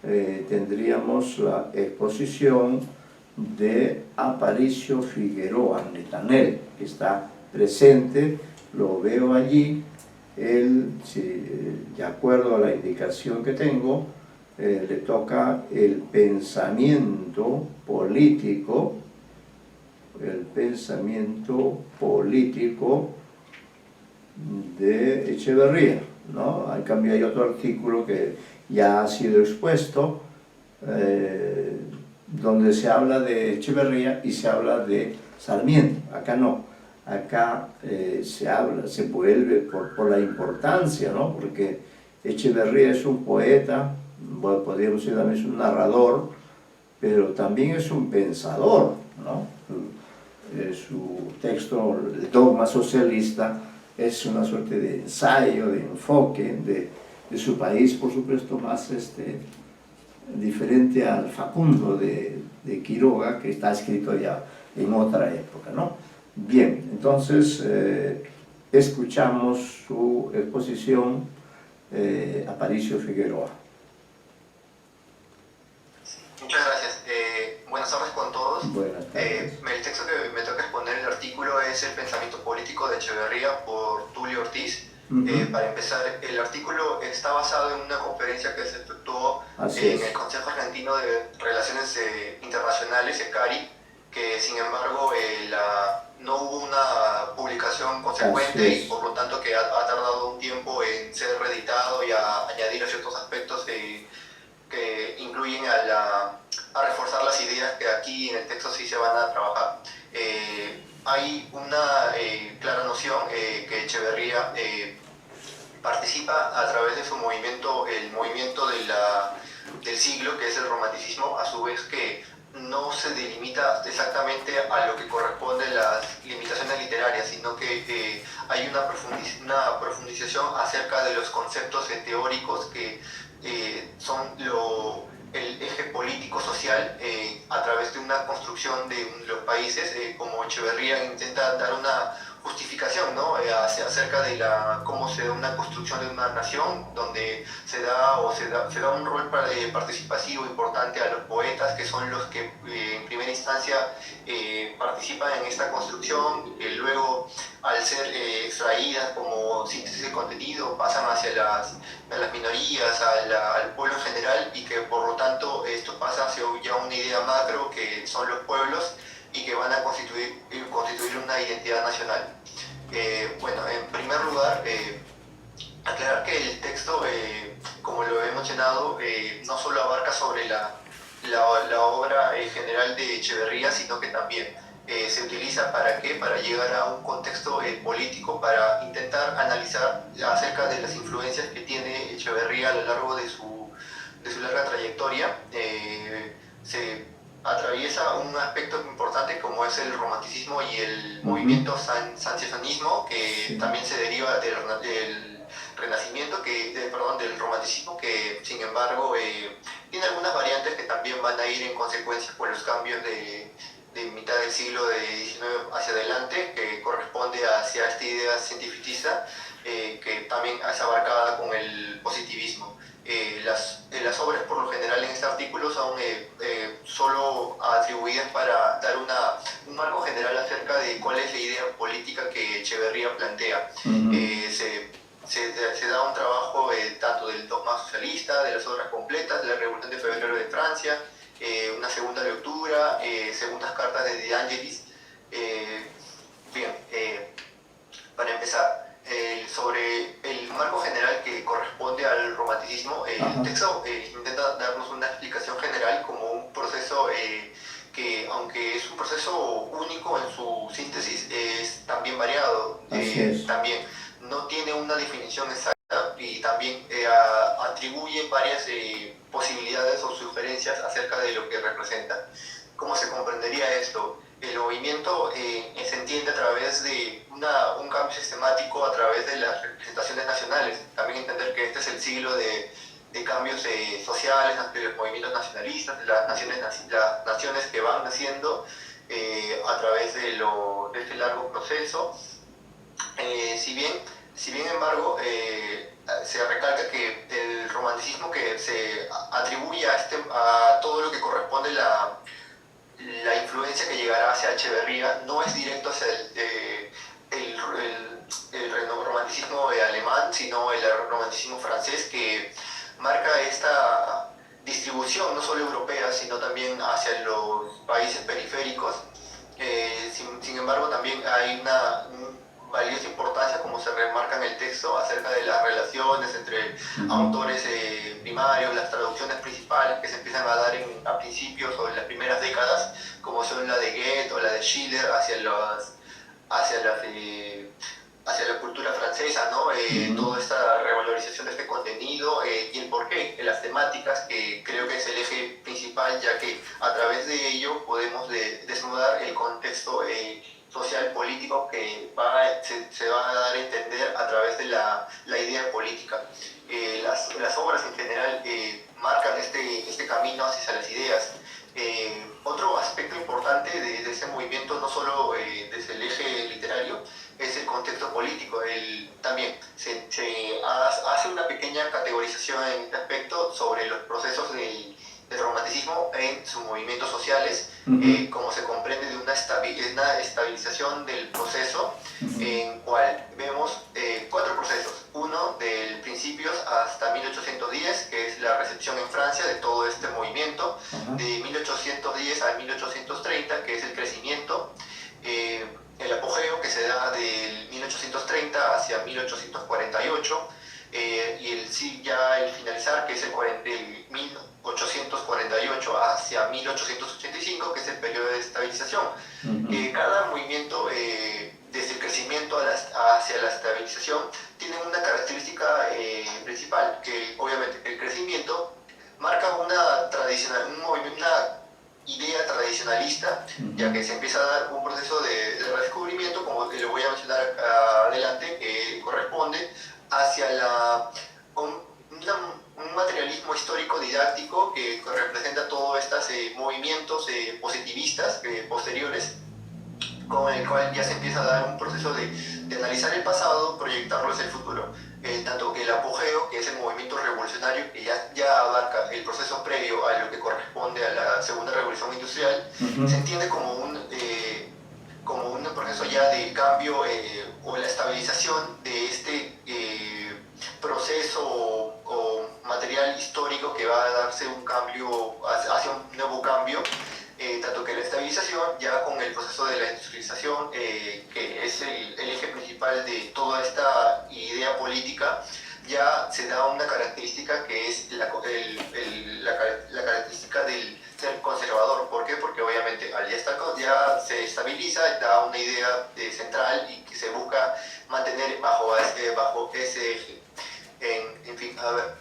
tendríamos la exposición de Aparicio Figueroa Netanel, que está presente, lo veo allí. Él, de acuerdo a la indicación que tengo, le toca el pensamiento político de Echeverría, ¿no? En cambio hay otro artículo que ya ha sido expuesto, donde se habla de Echeverría y se habla de Sarmiento. Acá no, acá se vuelve por la importancia, ¿no? Porque Echeverría es un poeta, bueno, podríamos decir también es un narrador, pero también es un pensador, ¿no? Su texto, el dogma socialista, es una suerte de ensayo, de enfoque de su país, por supuesto más diferente al Facundo de Quiroga, que está escrito ya en otra época, ¿no? Bien, entonces escuchamos su exposición, Aparicio Figueroa. Muchas gracias. Buenas tardes con todos. Buenas tardes. El texto que me toca exponer el artículo es El pensamiento político de Echeverría por Tulio Ortiz. Para empezar, el artículo está basado en una conferencia que se efectuó en el Consejo Argentino de Relaciones Internacionales, ECARI, que sin embargo no hubo una publicación consecuente y por lo tanto que ha tardado un tiempo en ser reeditado y a añadir ciertos aspectos que incluyen a reforzar las ideas que aquí en el texto sí se van a trabajar. Hay una clara noción que Echeverría participa a través de su movimiento, el movimiento del siglo, que es el romanticismo, a su vez que no se delimita exactamente a lo que corresponde a las limitaciones literarias, sino que hay una profundización acerca de los conceptos teóricos que son el eje político-social a través de una construcción de los países, como Echeverría intenta dar una justificación, ¿no? Acerca de cómo se da una construcción de una nación, donde se da un rol participativo importante a los poetas, que son los que en primera instancia participan en esta construcción, que luego al ser extraídas como síntesis de contenido pasan hacia las minorías, al pueblo en general, y que por lo tanto esto pasa hacia ya una idea macro que son los pueblos y que van a constituir una identidad nacional. Bueno, en primer lugar, aclarar que el texto, como lo he mencionado, no solo abarca sobre la obra general de Echeverría, sino que también se utiliza ¿para qué? Para llegar a un contexto político, para intentar analizar acerca de las influencias que tiene Echeverría a lo largo de su larga trayectoria. Se atraviesa un aspecto importante como es el romanticismo y el movimiento sancesanismo, que también se deriva del renacimiento, del romanticismo, que sin embargo tiene algunas variantes que también van a ir en consecuencia con los cambios de mitad del siglo XIX hacia adelante, que corresponde hacia esta idea cientificista que también es abarcada con el positivismo. Las obras por lo general en este artículo son solo atribuidas para dar un marco general acerca de cuál es la idea política que Echeverría plantea. Se da un trabajo tanto del dogma socialista, de las obras completas, de la Revolución de Febrero de Francia, una segunda lectura, segundas cartas de De Angelis. Para empezar, sobre el marco general que corresponde al romanticismo, el texto intenta darnos una explicación general como un proceso que, aunque es un proceso único en su síntesis, es también variado. También no tiene una definición exacta y también atribuye varias posibilidades o sugerencias acerca de lo que representa. ¿Cómo se comprendería esto? El movimiento se entiende a través de un cambio sistemático a través de las representaciones nacionales. También entender que este es el siglo de cambios sociales, de los movimientos nacionalistas, de las naciones que van naciendo a través de este largo proceso. Si bien embargo, se recalca que el romanticismo que se atribuye a todo lo que corresponde la influencia que llegará hacia Echeverría no es directo hacia el romanticismo alemán, sino el romanticismo francés, que marca esta distribución no solo europea, sino también hacia los países periféricos. Sin embargo, también hay una valiosa importancia, como se remarca en el texto, acerca de las relaciones entre autores primarios, las traducciones principales que se empiezan a dar a principios o en las primeras décadas, como son la de Goethe o la de Schiller, hacia la cultura francesa, ¿no? Toda esta revalorización de este contenido y el porqué, las temáticas, que creo que es el eje principal, ya que a través de ello podemos desnudar el contexto social político que se va a dar a entender a través de la idea política. Las obras en general marcan este camino hacia las ideas. Otro aspecto importante de este movimiento, no solo desde el eje literario, es el contexto político. También se hace una pequeña categorización en este aspecto sobre los procesos del romanticismo en sus movimientos sociales, como se comprende de una estabilización del proceso, en cual vemos 4 procesos. Uno del principios hasta 1810, que es la recepción en Francia de todo este movimiento, de 1810 a 1830, que es el crecimiento, el apogeo que se da del 1830 hacia 1848, y ya el finalizar, que es el 1848 hacia 1885, que es el periodo de estabilización. Cada movimiento, desde el crecimiento hacia la estabilización, tiene tienen una característica principal, que obviamente el crecimiento marca una idea tradicionalista, ya que se empieza a dar un proceso de redescubrimiento, como que lo voy a mencionar adelante, que corresponde hacia un materialismo histórico didáctico que representa todos estos movimientos positivistas posteriores, con el cual ya se empieza a dar un proceso de analizar el pasado, proyectarlo hacia el futuro. Tanto que el apogeo, que es el movimiento revolucionario, que ya abarca el proceso previo a lo que corresponde a la segunda revolución industrial, se entiende como un proceso ya de cambio o la estabilización de este proceso o material histórico que va a darse un cambio hacia un nuevo cambio. Tanto que la estabilización, ya con el proceso de la industrialización, que es el eje principal de toda esta idea política, ya se da una característica que es la característica del ser conservador. ¿Por qué? Porque obviamente al ya se estabiliza, da una idea central y que se busca mantener bajo ese eje. En fin, a ver,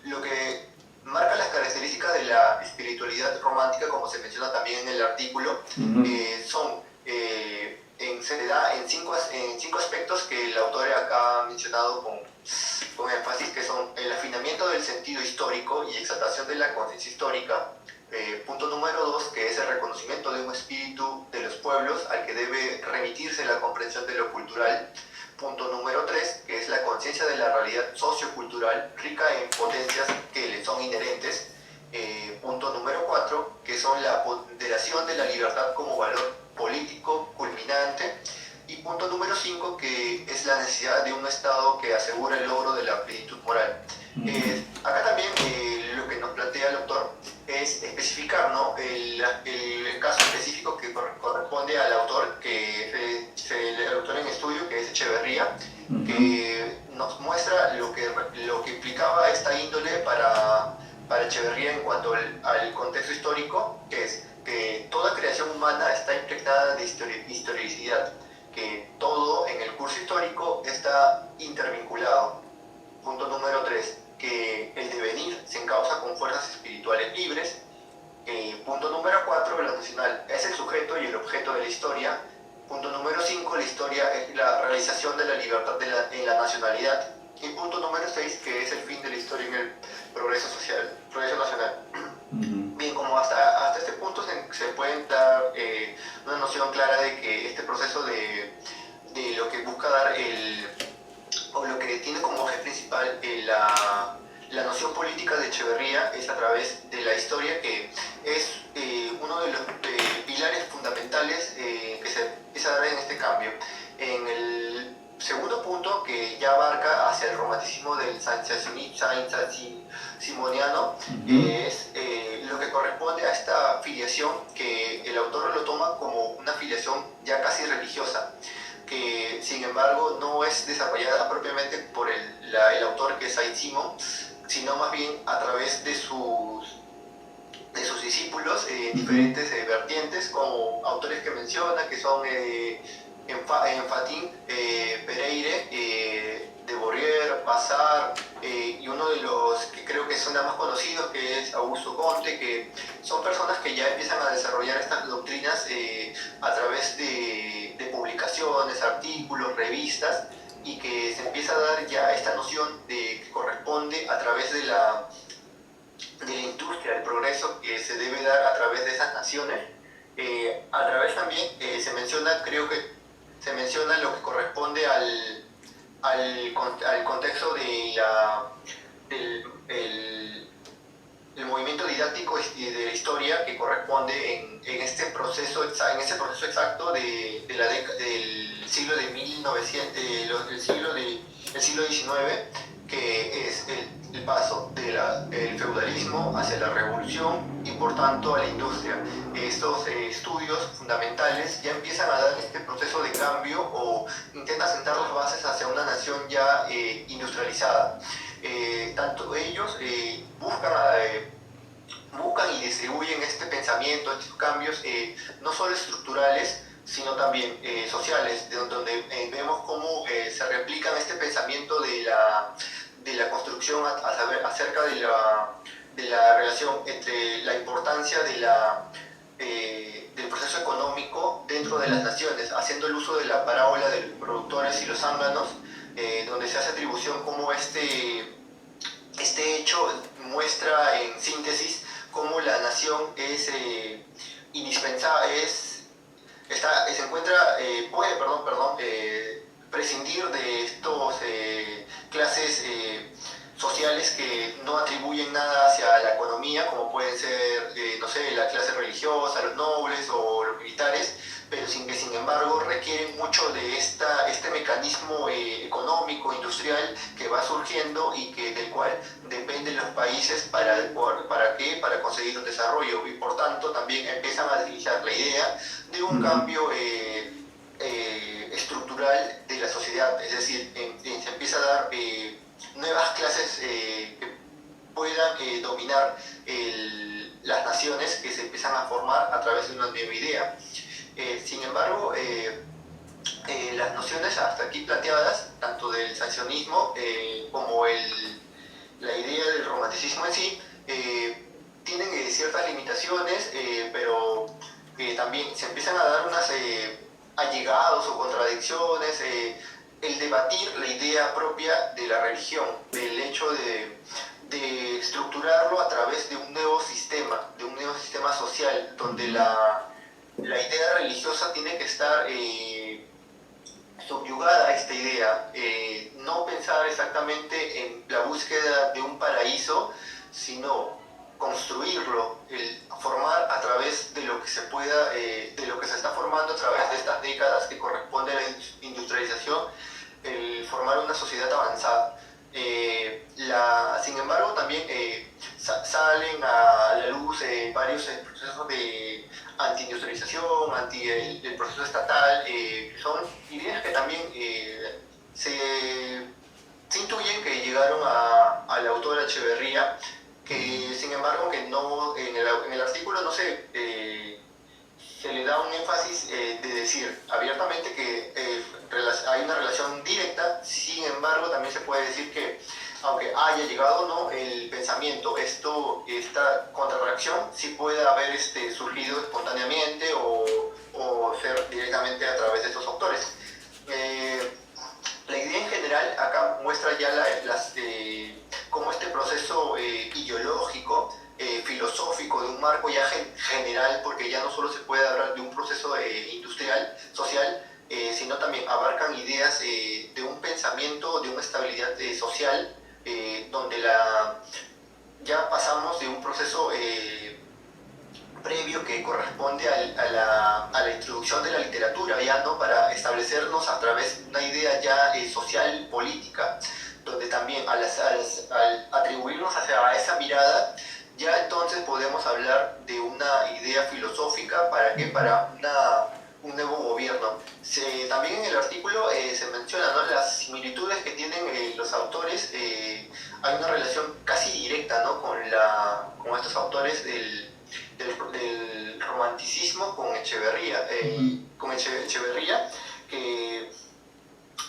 lo que marca las características de la espiritualidad romántica, como se menciona también en el artículo, se da en cinco aspectos que el autor acá ha mencionado con énfasis, que son el afinamiento del sentido histórico y exaltación de la conciencia histórica. Punto número 2, que es el reconocimiento de un espíritu de los pueblos al que debe remitirse la comprensión de lo cultural. Punto número 3, que es la conciencia de la realidad sociocultural rica en potencias que le son inherentes. Punto número 4, que son la ponderación de la libertad como valor político culminante. Y punto número 5, que es la necesidad de un Estado que asegura el logro de la plenitud moral. Acá también lo que nos plantea el autor es especificar, ¿no?, el caso específico que corresponde al autor, el autor en estudio, que es Echeverría, que nos muestra lo que implicaba esta índole para Echeverría en cuanto al contexto histórico, que es que toda creación humana está impregnada de historicidad, que todo en el curso histórico está intervinculado. Punto número 3, que el devenir se encausa con fuerzas espirituales libres. Punto número 4, lo nacional es el sujeto y el objeto de la historia. Punto número 5, la historia es la realización de la libertad en la nacionalidad. Y punto número 6, que es el fin de la historia en el progreso social, progreso nacional. Bien, como hasta este punto se puede dar una noción clara de que este proceso de lo que busca dar o lo que tiene como eje principal la noción política de Echeverría es a través de la historia, que es uno de los pilares fundamentales que se empieza a dar en este cambio. En el segundo punto, que ya abarca hacia el romanticismo del simoniano, es lo que corresponde a esta filiación, que el autor lo toma como una filiación ya casi religiosa, que sin embargo no es desarrollada propiamente por el autor, que es Saint-Simon, sino más bien a través de sus discípulos, diferentes vertientes, como autores que menciona, que son Enfatin, Pereire, de Borrier, Bazar, y uno de los que creo que son los más conocidos, que es Augusto Comte, que son personas que ya empiezan a desarrollar estas doctrinas a través de publicaciones, artículos, revistas, y que se empieza a dar ya esta noción de que corresponde a través de la industria, del progreso que se debe dar a través de esas naciones. A través también se menciona, creo que se menciona lo que corresponde al contexto del movimiento didáctico de la historia, que corresponde en ese proceso exacto del siglo de 1900, el siglo XIX, que es el paso del feudalismo hacia la revolución y por tanto a la industria. Estos estudios fundamentales ya empiezan a dar este proceso de cambio o intentan sentar las bases hacia una nación ya industrializada. Tanto ellos buscan y distribuyen este pensamiento, estos cambios no solo estructurales, sino también sociales, donde vemos cómo se replican este pensamiento de la construcción acerca de la relación entre la importancia del proceso económico dentro de las naciones, haciendo el uso de la parábola de los productores y los zánganos, donde se hace atribución como este hecho muestra en síntesis cómo la nación es indispensable, se encuentra, puede prescindir de estos clases sociales que no atribuyen nada hacia la economía, como pueden ser, no sé, la clase religiosa, los nobles o los militares, pero sin embargo requieren mucho de este mecanismo económico, industrial, que va surgiendo y del cual dependen los países para conseguir un desarrollo, y por tanto también empiezan a utilizar la idea de un cambio estructural de la sociedad, es decir, se empieza a dar nuevas clases que puedan dominar las naciones, que se empiezan a formar a través de una nueva idea. Sin embargo, las nociones hasta aquí planteadas, tanto del sancionismo como la idea del romanticismo en sí, tienen ciertas limitaciones, pero también se empiezan a dar unas allegados o contradicciones, el debatir la idea propia de la religión, el hecho de estructurarlo a través de un nuevo sistema social, donde la idea religiosa tiene que estar subyugada a esta idea, no pensar exactamente en la búsqueda de un paraíso, sino construirlo, formar a través de lo que se pueda, de lo que se está formando a través de estas décadas que corresponde a la industrialización, el formar una sociedad avanzada. Sin embargo, también salen a la luz varios procesos de anti-industrialización, el proceso estatal, son ideas que también se intuyen que llegaron a la autora Echeverría, que sin embargo que no, en el artículo no se le da un énfasis de decir abiertamente que hay una relación directa. Sin embargo también se puede decir que aunque haya llegado o no el pensamiento, esta contrarreacción sí puede haber surgido espontáneamente o ser directamente a través de estos autores. La idea en general acá muestra ya cómo este proceso ideológico, filosófico, de un marco ya general, porque ya no solo se puede hablar de un proceso industrial, social, sino también abarcan ideas de un pensamiento, de una estabilidad social, donde ya pasamos de un proceso previo que corresponde a la introducción de la literatura, ya no, para establecernos a través de una idea ya social, política, donde también al atribuirnos hacia esa mirada, ya entonces podemos hablar de una idea filosófica. ¿Para qué? Para un nuevo gobierno. También en el artículo se menciona, ¿no?, las similitudes que tienen los autores. Hay una relación casi directa, ¿no?, con estos autores del romanticismo con Echeverría, que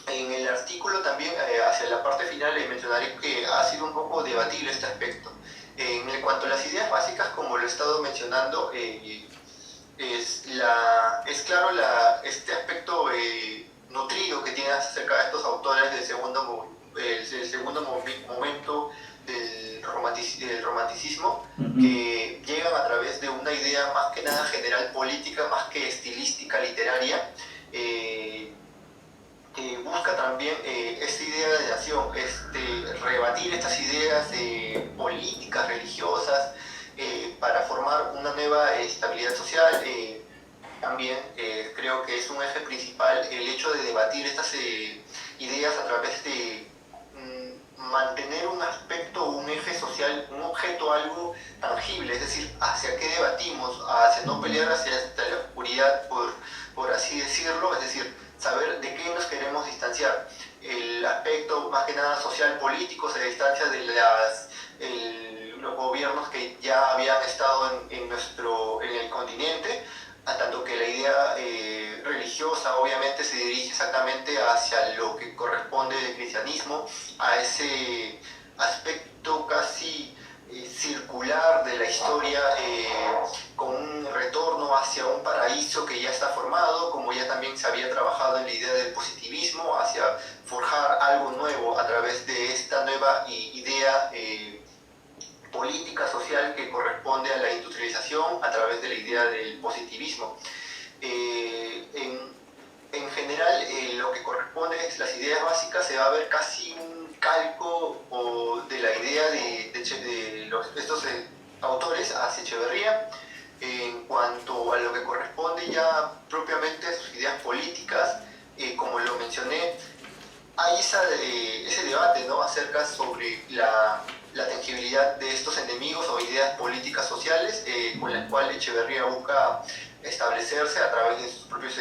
en el artículo también, hacia la parte final, mencionaré que ha sido un poco debatible este aspecto. En cuanto a las ideas básicas, como lo he estado mencionando, es claro este aspecto nutrido que tiene acerca de estos autores del segundo momento del romanticismo, que llegan a través de una idea más que nada general política, más que estilística literaria, que busca también esta idea de nación, rebatir estas ideas políticas, religiosas, para formar una nueva estabilidad social. También creo que es un eje principal el hecho de debatir estas ideas a través de mantener un aspecto, un eje social, un objeto, algo tangible, es decir, hacia qué debatimos, hacia no pelear hacia la oscuridad, por así decirlo, es decir, saber de qué nos queremos distanciar. El aspecto más que nada social político se distancia de los gobiernos que ya habían estado en el continente, a tanto que la idea obviamente se dirige exactamente hacia lo que corresponde del cristianismo, a ese aspecto casi circular de la historia, con un retorno hacia un paraíso que ya está formado, como ya también se había trabajado en la idea del positivismo, hacia forjar algo nuevo a través de esta nueva idea política social que corresponde a la industrialización a través de la idea del positivismo. En general, lo que corresponde es las ideas básicas, se va a ver casi un calco de la idea de estos autores hacia Echeverría. En cuanto a lo que corresponde ya propiamente a sus ideas políticas, como lo mencioné, hay ese debate, ¿no?, acerca sobre la tangibilidad de estos enemigos o ideas políticas sociales, con las cuales Echeverría busca establecerse a través de sus propios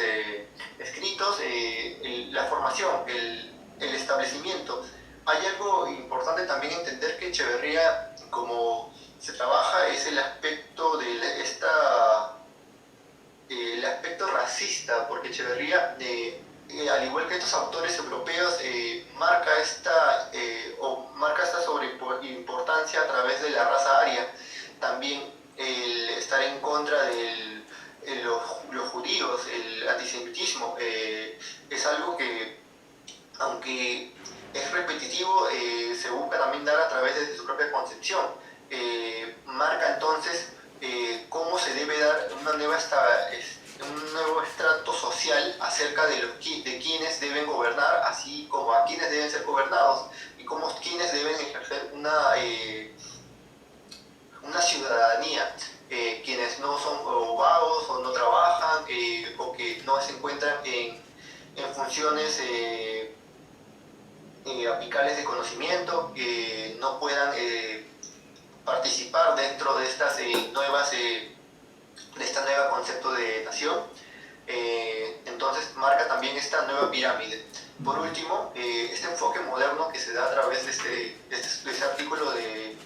escritos, la formación, el establecimiento. Hay algo importante también entender que Echeverría, como se trabaja, es el aspecto de el aspecto racista, porque Echeverría, al igual que estos autores europeos, marca esta sobreimportancia a través de la raza aria. También el estar en contra de los judíos, el antisemitismo, es algo que, aunque es repetitivo, se busca también dar a través de su propia concepción. Marca entonces cómo se debe dar un nuevo estrato social acerca de quienes deben gobernar, así como a quienes deben ser gobernados, y cómo quienes deben ejercer una ciudadanía, quienes no son o vagos o no trabajan, o que no se encuentran en funciones apicales de conocimiento, que no puedan participar dentro de estas de esta nueva concepto de nación. Entonces marca también esta nueva pirámide. Por último, este enfoque moderno que se da a través de este artículo de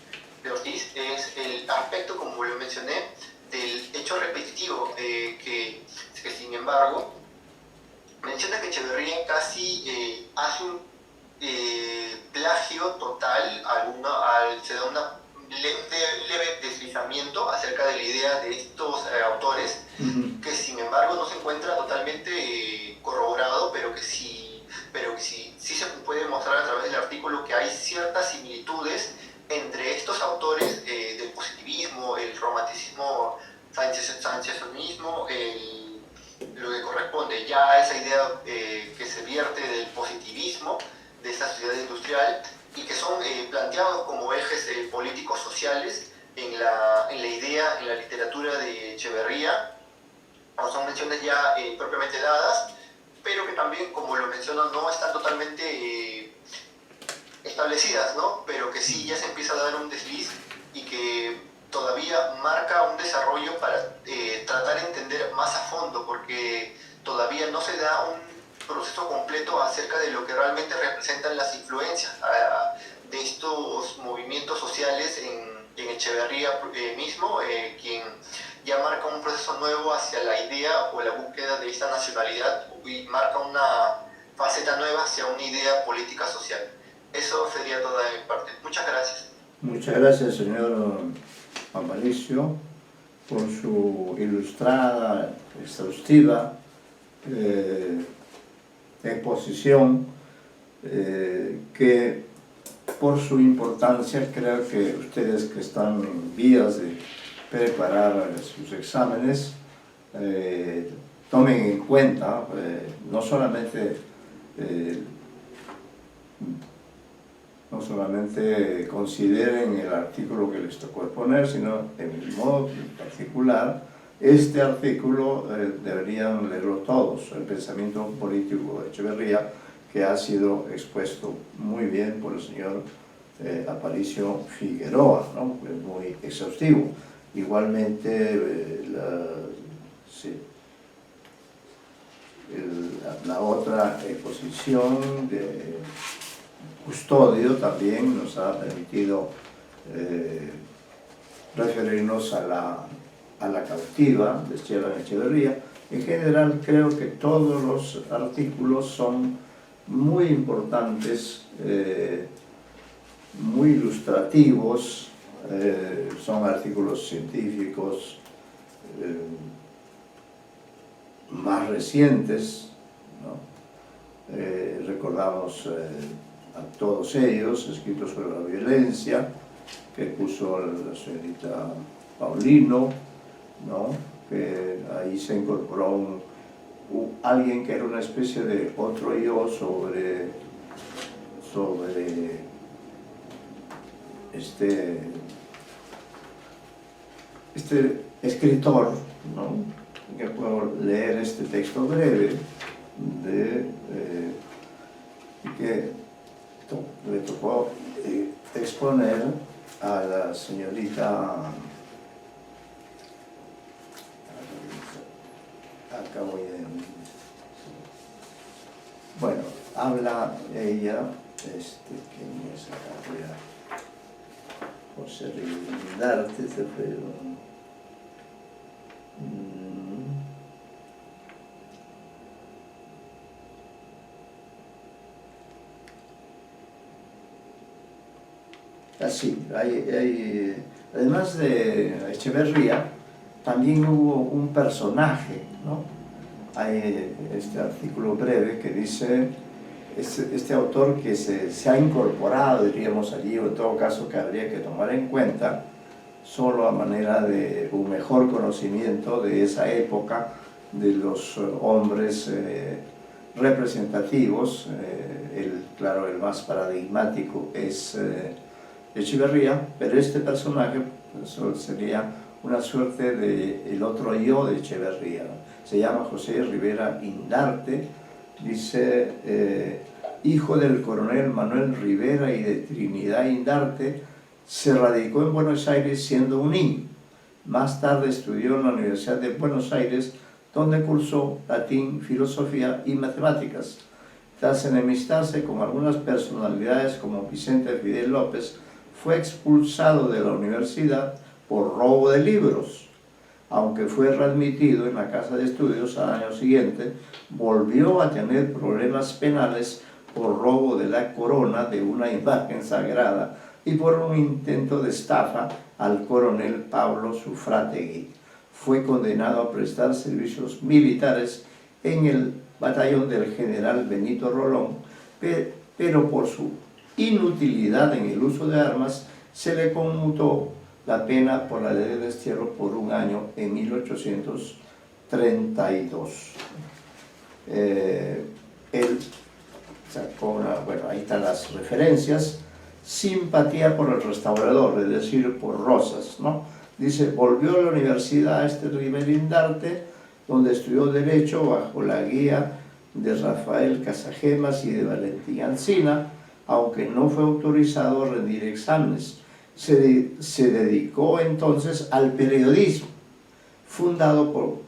Ortiz es el aspecto, como lo mencioné, del hecho repetitivo, que sin embargo menciona que Echeverría casi hace un plagio total, se da un leve deslizamiento acerca de la idea de estos autores, que sin embargo no se encuentra totalmente corroborado, pero que sí se puede mostrar a través del artículo que hay ciertas similitudes entre estos autores del positivismo, el romanticismo, sanchezonismo, lo que corresponde ya a esa idea que se vierte del positivismo, de esta sociedad industrial, y que son planteados como ejes políticos sociales en la idea, en la literatura de Echeverría, o son menciones ya propiamente dadas, pero que también, como lo menciono, no están totalmente establecidas, ¿no?, pero que sí ya se empieza a dar un desliz y que todavía marca un desarrollo para tratar de entender más a fondo, porque todavía no se da un proceso completo acerca de lo que realmente representan las influencias de estos movimientos sociales en Echeverría mismo, quien ya marca un proceso nuevo hacia la idea o la búsqueda de esta nacionalidad, y marca una faceta nueva hacia una idea política social. Eso sería toda mi parte. Muchas gracias. Muchas gracias, señor Aparicio, por su ilustrada, exhaustiva exposición, que por su importancia creo que ustedes que están en vías de preparar sus exámenes tomen en cuenta, no solamente consideren el artículo que les tocó exponer, sino en el modo particular, este artículo deberían leerlo todos, el pensamiento político de Echeverría, que ha sido expuesto muy bien por el señor Aparicio Figueroa, ¿no?, muy exhaustivo. Igualmente, la otra exposición de Custodio también nos ha permitido referirnos a la cautiva de Esteban Echeverría, En general creo que todos los artículos son muy importantes, muy ilustrativos, son artículos científicos más recientes, ¿no? Recordamos a todos ellos, escritos sobre la violencia, que puso la señorita Paulino, ¿no? Que ahí se incorporó alguien que era una especie de otro yo sobre este escritor, ¿no? Que puedo leer este texto breve que le tocó exponer a la señorita, acabo de... Bueno, habla ella, ¿quién es acá? José Rivindarte, este fue así, además de Echeverría, también hubo un personaje, ¿no? Hay este artículo breve que dice, este autor que se ha incorporado, diríamos allí, o en todo caso que habría que tomar en cuenta, solo a manera de un mejor conocimiento de esa época, de los hombres representativos. Claro, el más paradigmático es Echeverría, pero este personaje sería una suerte de el otro yo de Echeverría, ¿no? Se llama José Rivera Indarte, dice, hijo del coronel Manuel Rivera y de Trinidad Indarte, se radicó en Buenos Aires siendo un niño. Más tarde estudió en la Universidad de Buenos Aires, donde cursó latín, filosofía y matemáticas. Tras enemistarse con algunas personalidades como Vicente Fidel López, fue expulsado de la universidad por robo de libros. Aunque fue readmitido en la casa de estudios al año siguiente, volvió a tener problemas penales por robo de la corona de una imagen sagrada y por un intento de estafa al coronel Pablo Sufrategui. Fue condenado a prestar servicios militares en el batallón del general Benito Rolón, pero por su inutilidad en el uso de armas se le conmutó la pena por la ley de destierro por un año en 1832. Él sacó bueno, ahí están las referencias. Simpatía por el restaurador, es decir, por Rosas, ¿no? Dice, volvió a la universidad Rivera Indarte, donde estudió Derecho bajo la guía de Rafael Casagemas y de Valentín Alsina, aunque no fue autorizado a rendir exámenes. Se dedicó entonces al periodismo, fundando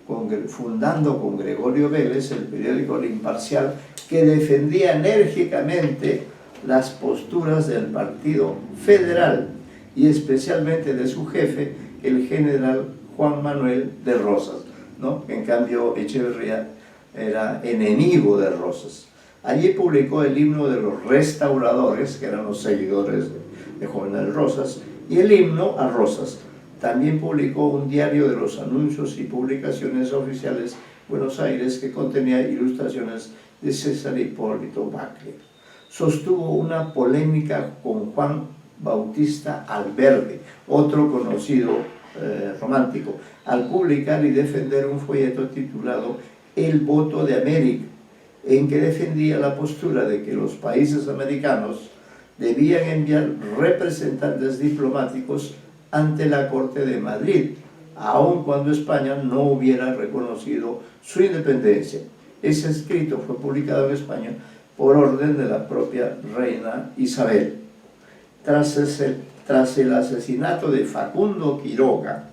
con Gregorio Vélez el periódico El Imparcial, que defendía enérgicamente las posturas del Partido Federal y especialmente de su jefe, el general Juan Manuel de Rosas, ¿no? En cambio, Echeverría era enemigo de Rosas. Allí publicó el himno de los restauradores, que eran los seguidores de Juan Rosas, y el himno a Rosas. También publicó un diario de los anuncios y publicaciones oficiales de Buenos Aires que contenía ilustraciones de César Hipólito Batlle. Sostuvo una polémica con Juan Bautista Alberdi, otro conocido romántico, al publicar y defender un folleto titulado El voto de América, en que defendía la postura de que los países americanos debían enviar representantes diplomáticos ante la Corte de Madrid, aun cuando España no hubiera reconocido su independencia. Ese escrito fue publicado en España por orden de la propia reina Isabel. Tras el asesinato de Facundo Quiroga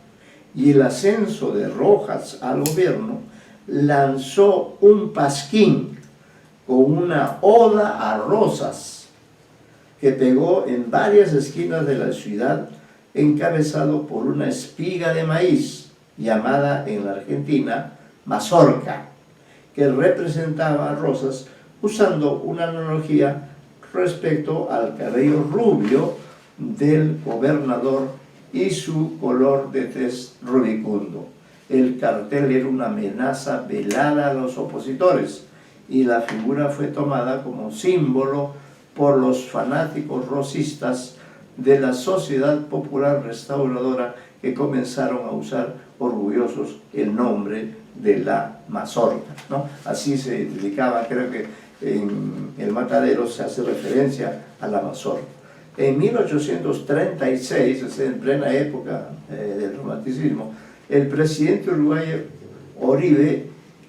y el ascenso de Rojas al gobierno, lanzó un pasquín con una oda a Rosas que pegó en varias esquinas de la ciudad, encabezado por una espiga de maíz llamada en la Argentina mazorca, que representaba a Rosas usando una analogía respecto al cabello rubio del gobernador y su color de tez rubicundo. El cartel era una amenaza velada a los opositores y la figura fue tomada como símbolo por los fanáticos rosistas de la Sociedad Popular Restauradora, que comenzaron a usar orgullosos el nombre de la mazorca, ¿no? Así se dedicaba, creo que en el Matadero se hace referencia a la mazorca. En 1836, o sea, en plena época del romanticismo, el presidente uruguayo Oribe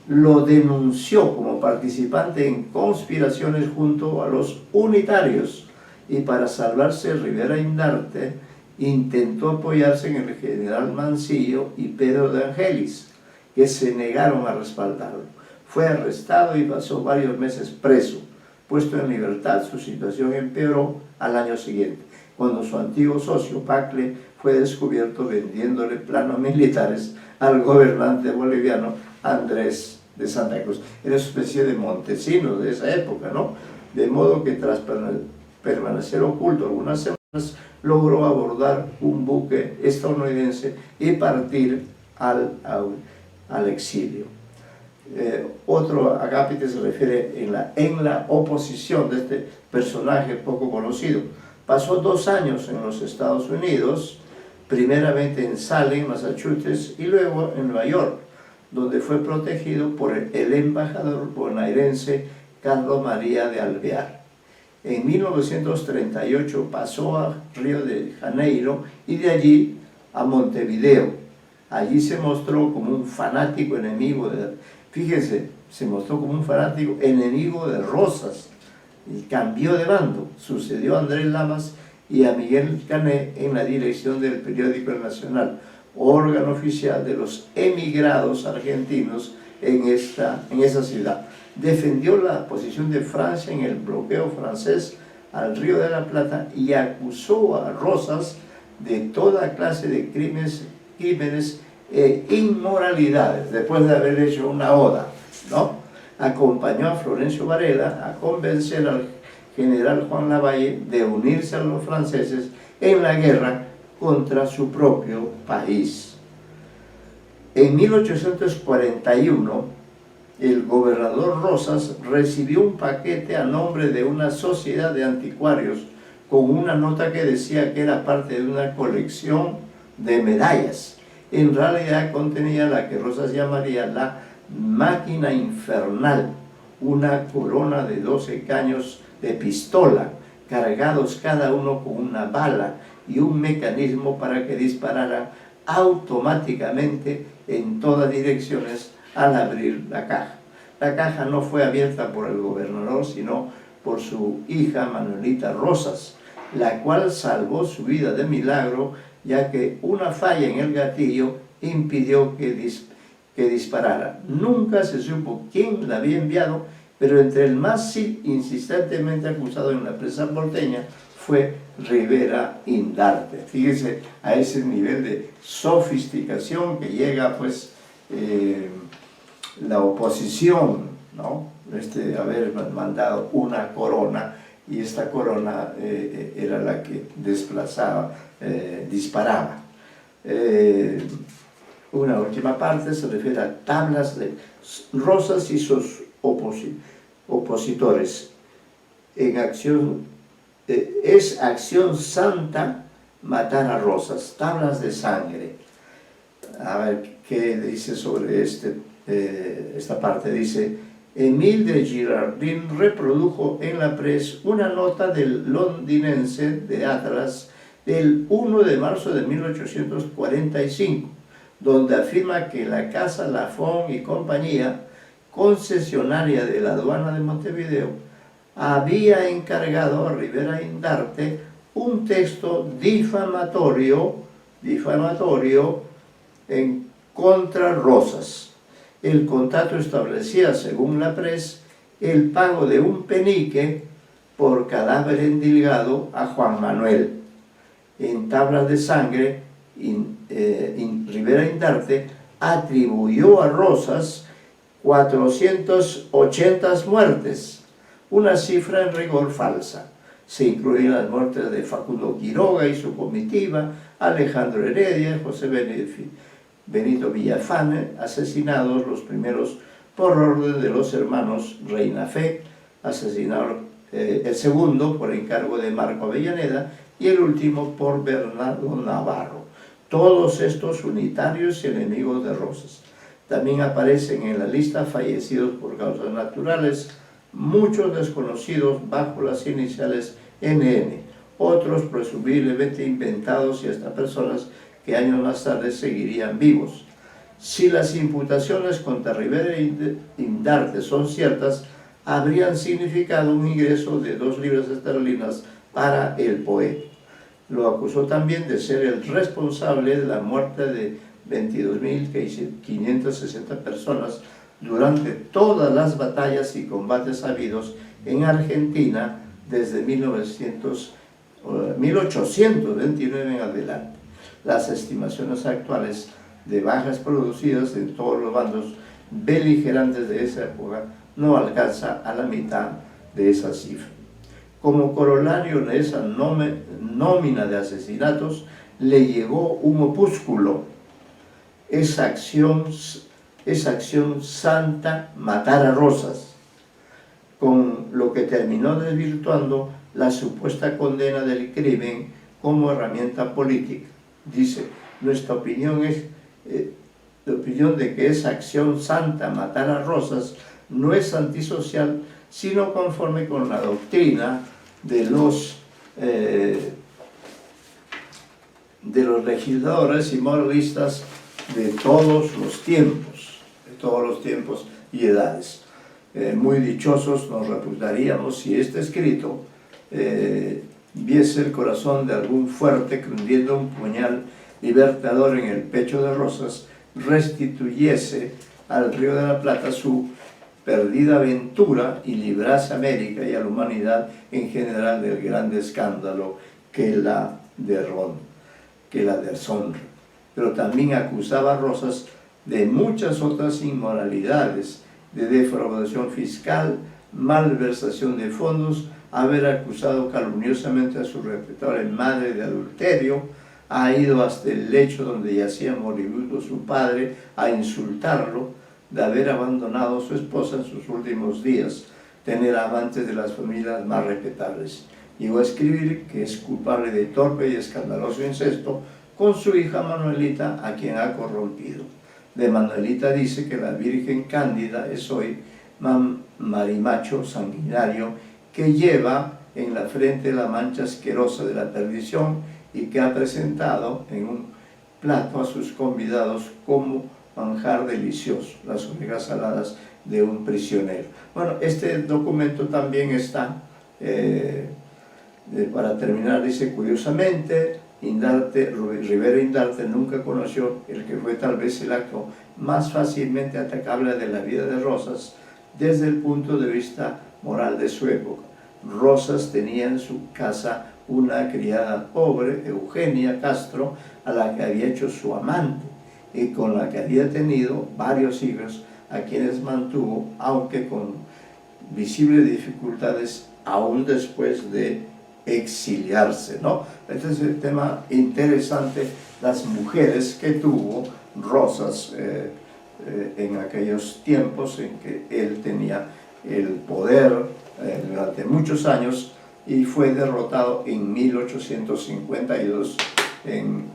lo denunció como participante en conspiraciones junto a los unitarios, y para salvarse Rivera Indarte intentó apoyarse en el general Mancillo y Pedro de Angelis, que se negaron a respaldarlo. Fue arrestado y pasó varios meses preso. Puesto en libertad, su situación empeoró al año siguiente, cuando su antiguo socio Pacle fue descubierto vendiéndole planos militares al gobernante boliviano Andrés de Santa Cruz. Era una especie de Montesinos de esa época, ¿no? De modo que tras permanecer oculto algunas semanas, logró abordar un buque estadounidense y partir al exilio. Otro acápite se refiere en la oposición de este personaje poco conocido. Pasó 2 años en los Estados Unidos, primeramente en Salem, Massachusetts, y luego en Nueva York, donde fue protegido por el embajador bonaerense Carlos María de Alvear. En 1938 pasó a Río de Janeiro y de allí a Montevideo. Allí se mostró como un fanático enemigo fíjense, se mostró como un fanático enemigo de Rosas y cambió de bando. Sucedió a Andrés Lamas y a Miguel Cané en la dirección del periódico El Nacional, órgano oficial de los emigrados argentinos en esa ciudad. Defendió la posición de Francia en el bloqueo francés al Río de la Plata y acusó a Rosas de toda clase de crímenes e inmoralidades, después de haber hecho una oda, ¿no? Acompañó a Florencio Varela a convencer al general Juan Lavalle de unirse a los franceses en la guerra contra su propio país. En 1841, el gobernador Rosas recibió un paquete a nombre de una sociedad de anticuarios con una nota que decía que era parte de una colección de medallas. En realidad contenía la que Rosas llamaría la máquina infernal, una corona de 12 caños de pistola, cargados cada uno con una bala y un mecanismo para que dispararan automáticamente en todas direcciones al abrir la caja. La caja no fue abierta por el gobernador, sino por su hija Manuelita Rosas, la cual salvó su vida de milagro, ya que una falla en el gatillo impidió que disparara. Nunca se supo quién la había enviado, pero entre el más insistentemente acusado en la prensa porteña fue Rivera Indarte. Fíjense a ese nivel de sofisticación que llega pues la oposición, ¿no? Haber mandado una corona, y esta corona era la que desplazaba, disparaba. Una última parte se refiere a tablas de Rosas y sus opositores. Es acción santa matar a Rosas, tablas de sangre. A ver qué dice sobre esta parte. Dice: Émile de Girardin reprodujo en la Presse una nota del londinense de Atlas del 1 de marzo de 1845, donde afirma que la casa Lafon y compañía, concesionaria de la aduana de Montevideo, había encargado a Rivera Indarte un texto difamatorio en contra Rosas. El contrato establecía, según la Presse, el pago de un penique por cadáver endilgado a Juan Manuel. En tablas de sangre, Rivera Indarte atribuyó a Rosas 480 muertes, una cifra en rigor falsa. Se incluyen las muertes de Facundo Quiroga y su comitiva, Alejandro Heredia, José Benito Villafane, asesinados los primeros por orden de los hermanos Reinafé, asesinaron el segundo por encargo de Marco Avellaneda y el último por Bernardo Navarro. Todos estos unitarios y enemigos de Rosas. También aparecen en la lista fallecidos por causas naturales, muchos desconocidos bajo las iniciales NN, otros presumiblemente inventados y hasta personas que años más tarde seguirían vivos. Si las imputaciones contra Rivera e Indarte son ciertas, habrían significado un ingreso de 2 libras esterlinas para el poeta. Lo acusó también de ser el responsable de la muerte de 22.560 personas durante todas las batallas y combates habidos en Argentina desde 1829 en adelante. Las estimaciones actuales de bajas producidas en todos los bandos beligerantes de esa época no alcanza a la mitad de esa cifra. Como corolario de esa nómina de asesinatos, le llegó un opúsculo, esa acción santa, matar a Rosas, con lo que terminó desvirtuando la supuesta condena del crimen como herramienta política. Dice, nuestra opinión es la opinión de que esa acción santa, matar a Rosas, no es antisocial, sino conforme con la doctrina de los legisladores y moralistas de todos los tiempos y edades. Muy dichosos nos reputaríamos si este escrito viese el corazón de algún fuerte que hundiendo un puñal libertador en el pecho de Rosas, restituyese al Río de la Plata su perdida aventura y librase a América y a la humanidad en general del grande escándalo que la deshonra. Pero también acusaba a Rosas de muchas otras inmoralidades, de defraudación fiscal, malversación de fondos, haber acusado calumniosamente a su respetable madre de adulterio, ha ido hasta el lecho donde yacía moribundo su padre a insultarlo, de haber abandonado a su esposa en sus últimos días, tener amantes de las familias más respetables. Llegó a escribir que es culpable de torpe y escandaloso incesto con su hija Manuelita, a quien ha corrompido. De Manuelita dice que la Virgen Cándida es hoy marimacho sanguinario que lleva en la frente la mancha asquerosa de la perdición y que ha presentado en un plato a sus convidados como manjar delicioso, las orejas saladas de un prisionero. Bueno, este documento también está, para terminar, dice, curiosamente, Rivera Indarte nunca conoció el que fue tal vez el acto más fácilmente atacable de la vida de Rosas desde el punto de vista moral de su época. Rosas tenía en su casa una criada pobre, Eugenia Castro, a la que había hecho su amante y con la que había tenido varios hijos, a quienes mantuvo, aunque con visibles dificultades, aún después de exiliarse, ¿no? Este es el tema interesante, las mujeres que tuvo Rosas en aquellos tiempos en que él tenía el poder durante muchos años y fue derrotado en 1852 en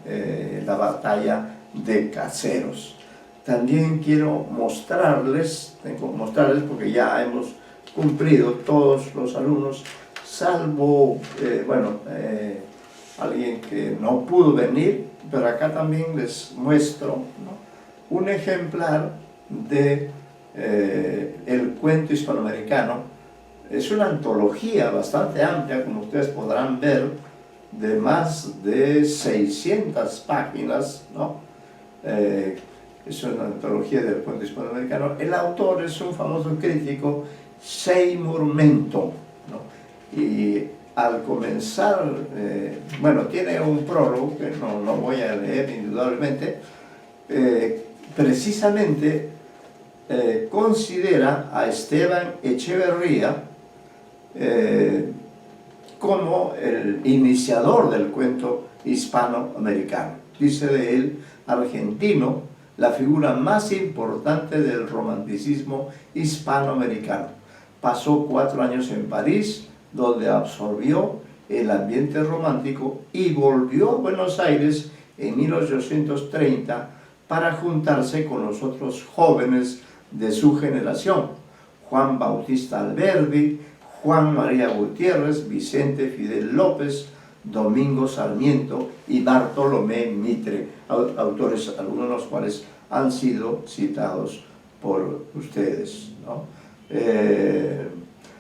la batalla de Caseros. También quiero mostrarles porque ya hemos cumplido todos los alumnos, salvo, alguien que no pudo venir, pero acá también les muestro, ¿no?, un ejemplar de el cuento hispanoamericano. Es una antología bastante amplia, como ustedes podrán ver, de más de 600 páginas, ¿no? Es una antología del cuento hispanoamericano. El autor es un famoso crítico, Seymour Menton, ¿no? Y al comenzar, tiene un prólogo que no voy a leer indudablemente, precisamente considera a Esteban Echeverría como el iniciador del cuento hispanoamericano. Dice de él, argentino, la figura más importante del romanticismo hispanoamericano. Pasó 4 años en París, donde absorbió el ambiente romántico y volvió a Buenos Aires en 1830 para juntarse con los otros jóvenes de su generación, Juan Bautista Alberdi, Juan María Gutiérrez, Vicente Fidel López, Domingo Sarmiento y Bartolomé Mitre, autores algunos de los cuales han sido citados por ustedes, ¿no?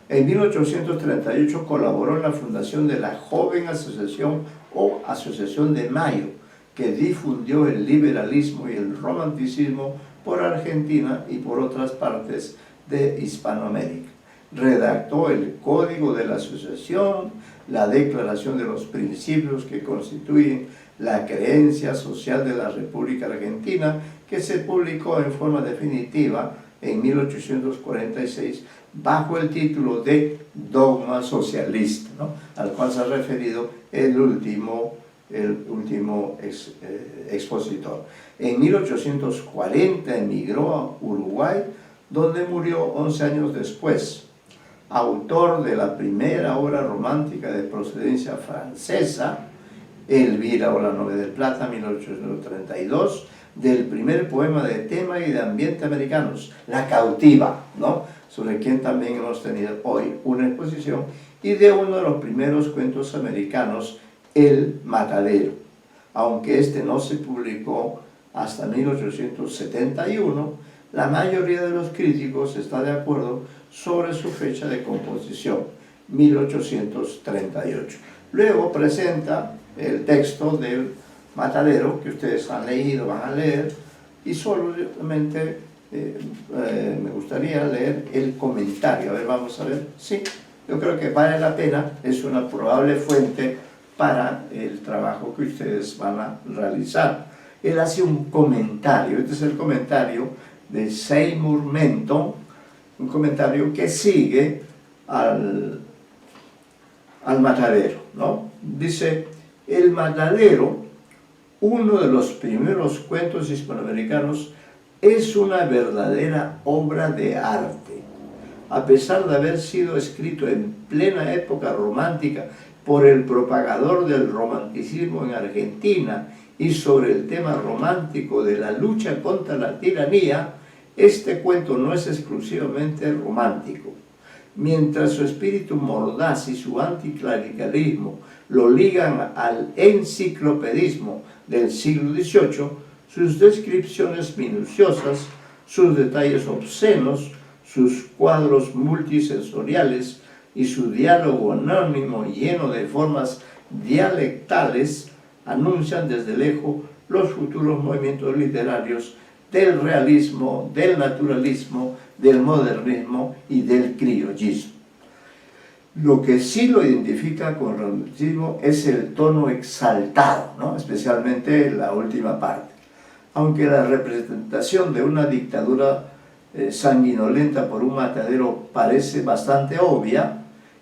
En 1838 colaboró en la fundación de la Joven Asociación o Asociación de Mayo, que difundió el liberalismo y el romanticismo por Argentina y por otras partes de Hispanoamérica. Redactó el Código de la Asociación, la Declaración de los Principios que constituyen la creencia social de la República Argentina, que se publicó en forma definitiva en 1846 bajo el título de Dogma Socialista, ¿no?, al cual se ha referido el último expositor. En 1840 emigró a Uruguay, donde murió 11 años después. Autor de la primera obra romántica de procedencia francesa, Elvira o la Novia de Plata, 1832, del primer poema de tema y de ambiente americanos, La Cautiva, ¿no?, sobre quien también hemos tenido hoy una exposición, y de uno de los primeros cuentos americanos, El Matadero, aunque este no se publicó hasta 1871, la mayoría de los críticos está de acuerdo sobre su fecha de composición, 1838. Luego presenta el texto del Matadero, que ustedes han leído, van a leer, y solamente me gustaría leer el comentario. A ver, vamos a ver. Sí, yo creo que vale la pena, es una probable fuente para el trabajo que ustedes van a realizar. Él hace un comentario, este es el comentario de Seymour Menton, un comentario que sigue al Matadero, ¿no? Dice, El Matadero, uno de los primeros cuentos hispanoamericanos, es una verdadera obra de arte. A pesar de haber sido escrito en plena época romántica por el propagador del romanticismo en Argentina y sobre el tema romántico de la lucha contra la tiranía, este cuento no es exclusivamente romántico. Mientras su espíritu mordaz y su anticlericalismo lo ligan al enciclopedismo del siglo XVIII, sus descripciones minuciosas, sus detalles obscenos, sus cuadros multisensoriales y su diálogo anónimo lleno de formas dialectales anuncian desde lejos los futuros movimientos literarios del realismo, del naturalismo, del modernismo y del criollismo. Lo que sí lo identifica con el romanticismo es el tono exaltado, ¿no?, especialmente la última parte. Aunque la representación de una dictadura sanguinolenta por un matadero parece bastante obvia,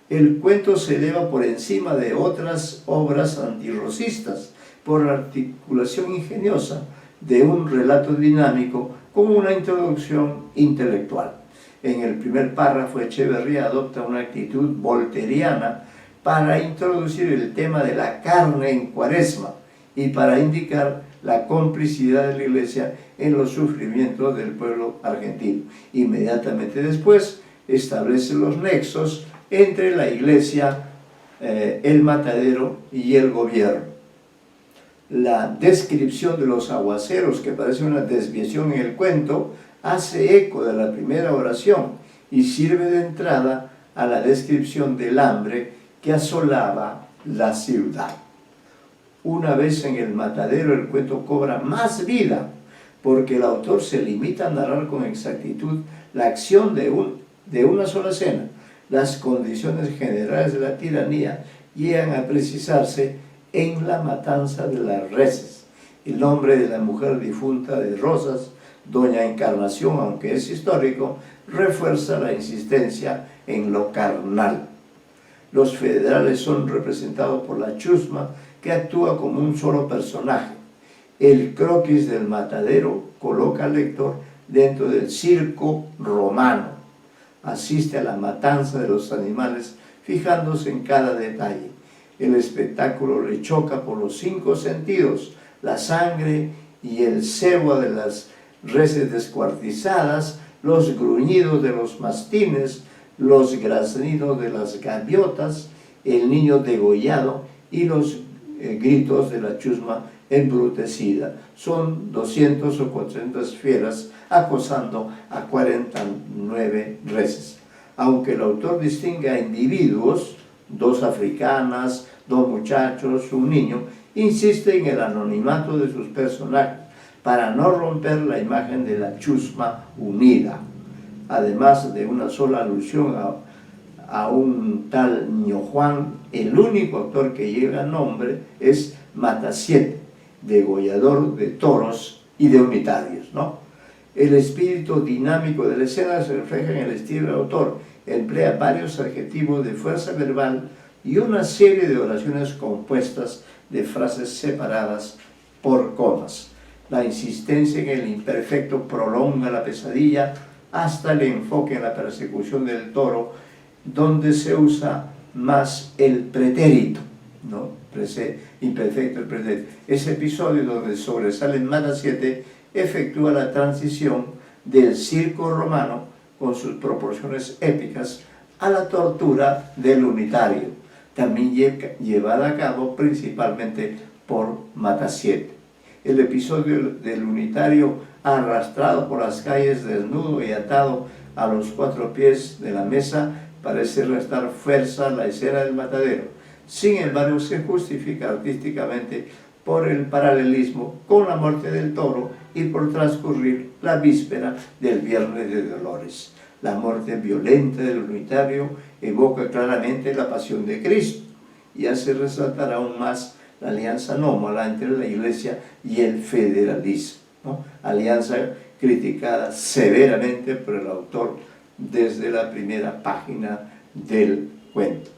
el cuento se eleva por encima de otras obras antirrocistas por la articulación ingeniosa de un relato dinámico con una introducción intelectual. En el primer párrafo, Echeverría adopta una actitud volteriana para introducir el tema de la carne en Cuaresma y para indicar la complicidad de la Iglesia en los sufrimientos del pueblo argentino. Inmediatamente después establece los nexos entre la Iglesia, el matadero y el gobierno. La descripción de los aguaceros, que parece una desviación en el cuento, hace eco de la primera oración y sirve de entrada a la descripción del hambre que asolaba la ciudad. Una vez en el matadero, el cuento cobra más vida, porque el autor se limita a narrar con exactitud la acción de una sola escena. Las condiciones generales de la tiranía llegan a precisarse en la matanza de las reses, el nombre de la mujer difunta de Rosas, Doña Encarnación, aunque es histórico, refuerza la insistencia en lo carnal. Los federales son representados por la chusma, que actúa como un solo personaje. El croquis del matadero coloca al lector dentro del circo romano. Asiste a la matanza de los animales, fijándose en cada detalle. El espectáculo le choca por los 5 sentidos, la sangre y el cebo de las reses descuartizadas, los gruñidos de los mastines, los graznidos de las gaviotas, el niño degollado y los gritos de la chusma embrutecida. Son 200 o 400 fieras acosando a 49 reses. Aunque el autor distingue a individuos, 2 africanas, 2 muchachos, un niño, insiste en el anonimato de sus personajes para no romper la imagen de la chusma unida. Además de una sola alusión a un tal Ño Juan, el único autor que llega a nombre es Matasiete, degollador de toros y de unitarios, ¿no? El espíritu dinámico de la escena se refleja en el estilo del autor. Emplea varios adjetivos de fuerza verbal y una serie de oraciones compuestas de frases separadas por comas. La insistencia en el imperfecto prolonga la pesadilla hasta el enfoque en la persecución del toro, donde se usa más el pretérito, ¿no? Imperfecto el pretérito. Ese episodio donde sobresale Matasiete efectúa la transición del circo romano con sus proporciones épicas a la tortura del unitario, también llevada a cabo principalmente por Matasiete. El episodio del unitario arrastrado por las calles desnudo y atado a los 4 pies de la mesa parece restar fuerza a la escena del matadero. Sin embargo, se justifica artísticamente por el paralelismo con la muerte del toro y por transcurrir la víspera del Viernes de Dolores. La muerte violenta del unitario evoca claramente la pasión de Cristo y hace resaltar aún más la alianza nómada entre la Iglesia y el federalismo, ¿no? Alianza criticada severamente por el autor desde la primera página del cuento.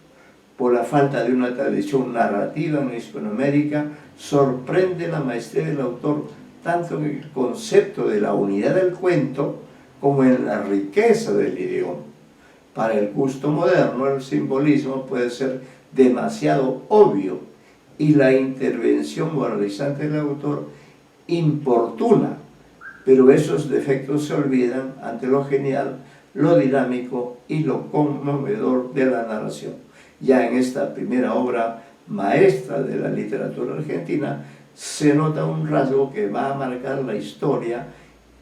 Por la falta de una tradición narrativa en Hispanoamérica, sorprende la maestría del autor tanto en el concepto de la unidad del cuento como en la riqueza del idioma. Para el gusto moderno, el simbolismo puede ser demasiado obvio y la intervención moralizante del autor importuna, pero esos defectos se olvidan ante lo genial, lo dinámico y lo conmovedor de la narración. Ya en esta primera obra maestra de la literatura argentina se nota un rasgo que va a marcar la historia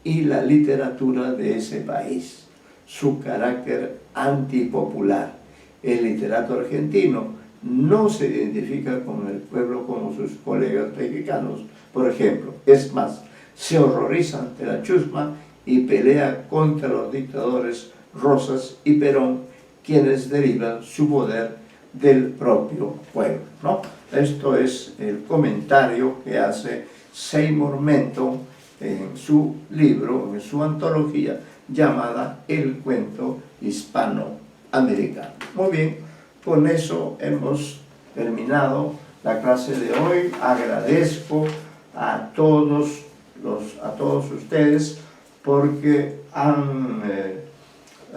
y la literatura de ese país, su carácter antipopular. El literato argentino no se identifica con el pueblo como sus colegas mexicanos, por ejemplo. Es más, se horroriza ante la chusma y pelea contra los dictadores Rosas y Perón, quienes derivan su poder del propio pueblo, ¿no? Esto es el comentario que hace Seymour Menton en su libro, en su antología llamada El cuento hispanoamericano. Muy bien, con eso hemos terminado la clase de hoy. Agradezco a todos ustedes porque han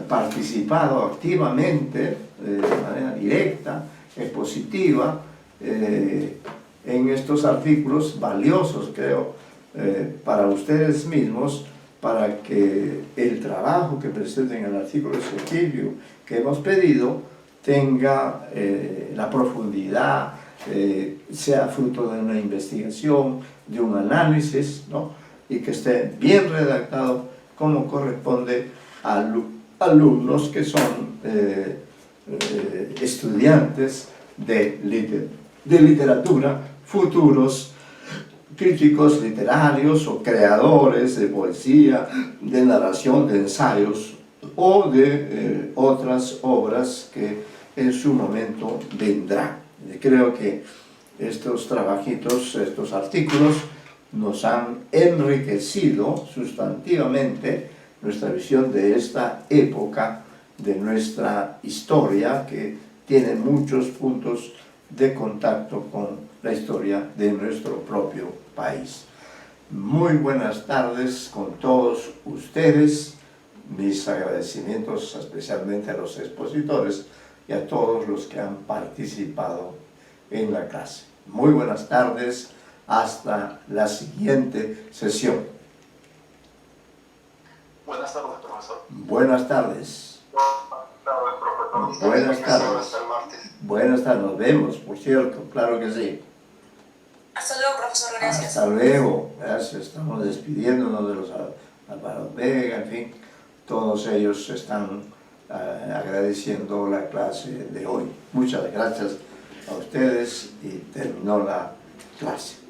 participado activamente, de manera directa, expositiva, en estos artículos valiosos, creo, para ustedes mismos, para que el trabajo que presenten en el artículo exequilio que hemos pedido tenga la profundidad, sea fruto de una investigación, de un análisis, ¿no? Y que esté bien redactado como corresponde a alumnos que son estudiantes de literatura, futuros críticos literarios o creadores de poesía, de narración, de ensayos o de otras obras que en su momento vendrán. Creo que estos trabajitos, estos artículos nos han enriquecido sustantivamente nuestra visión de esta época de nuestra historia, que tiene muchos puntos de contacto con la historia de nuestro propio país. Muy buenas tardes con todos ustedes, mis agradecimientos especialmente a los expositores y a todos los que han participado en la clase. Muy buenas tardes, hasta la siguiente sesión. Buenas tardes, profesor. Buenas tardes. Buenas tardes. Hasta el martes. Buenas tardes, nos vemos, por cierto, claro que sí. Hasta luego, profesor, gracias. Hasta luego, gracias. Estamos despidiéndonos de los Álvaro Vega, en fin, todos ellos están agradeciendo la clase de hoy. Muchas gracias a ustedes y terminó la clase.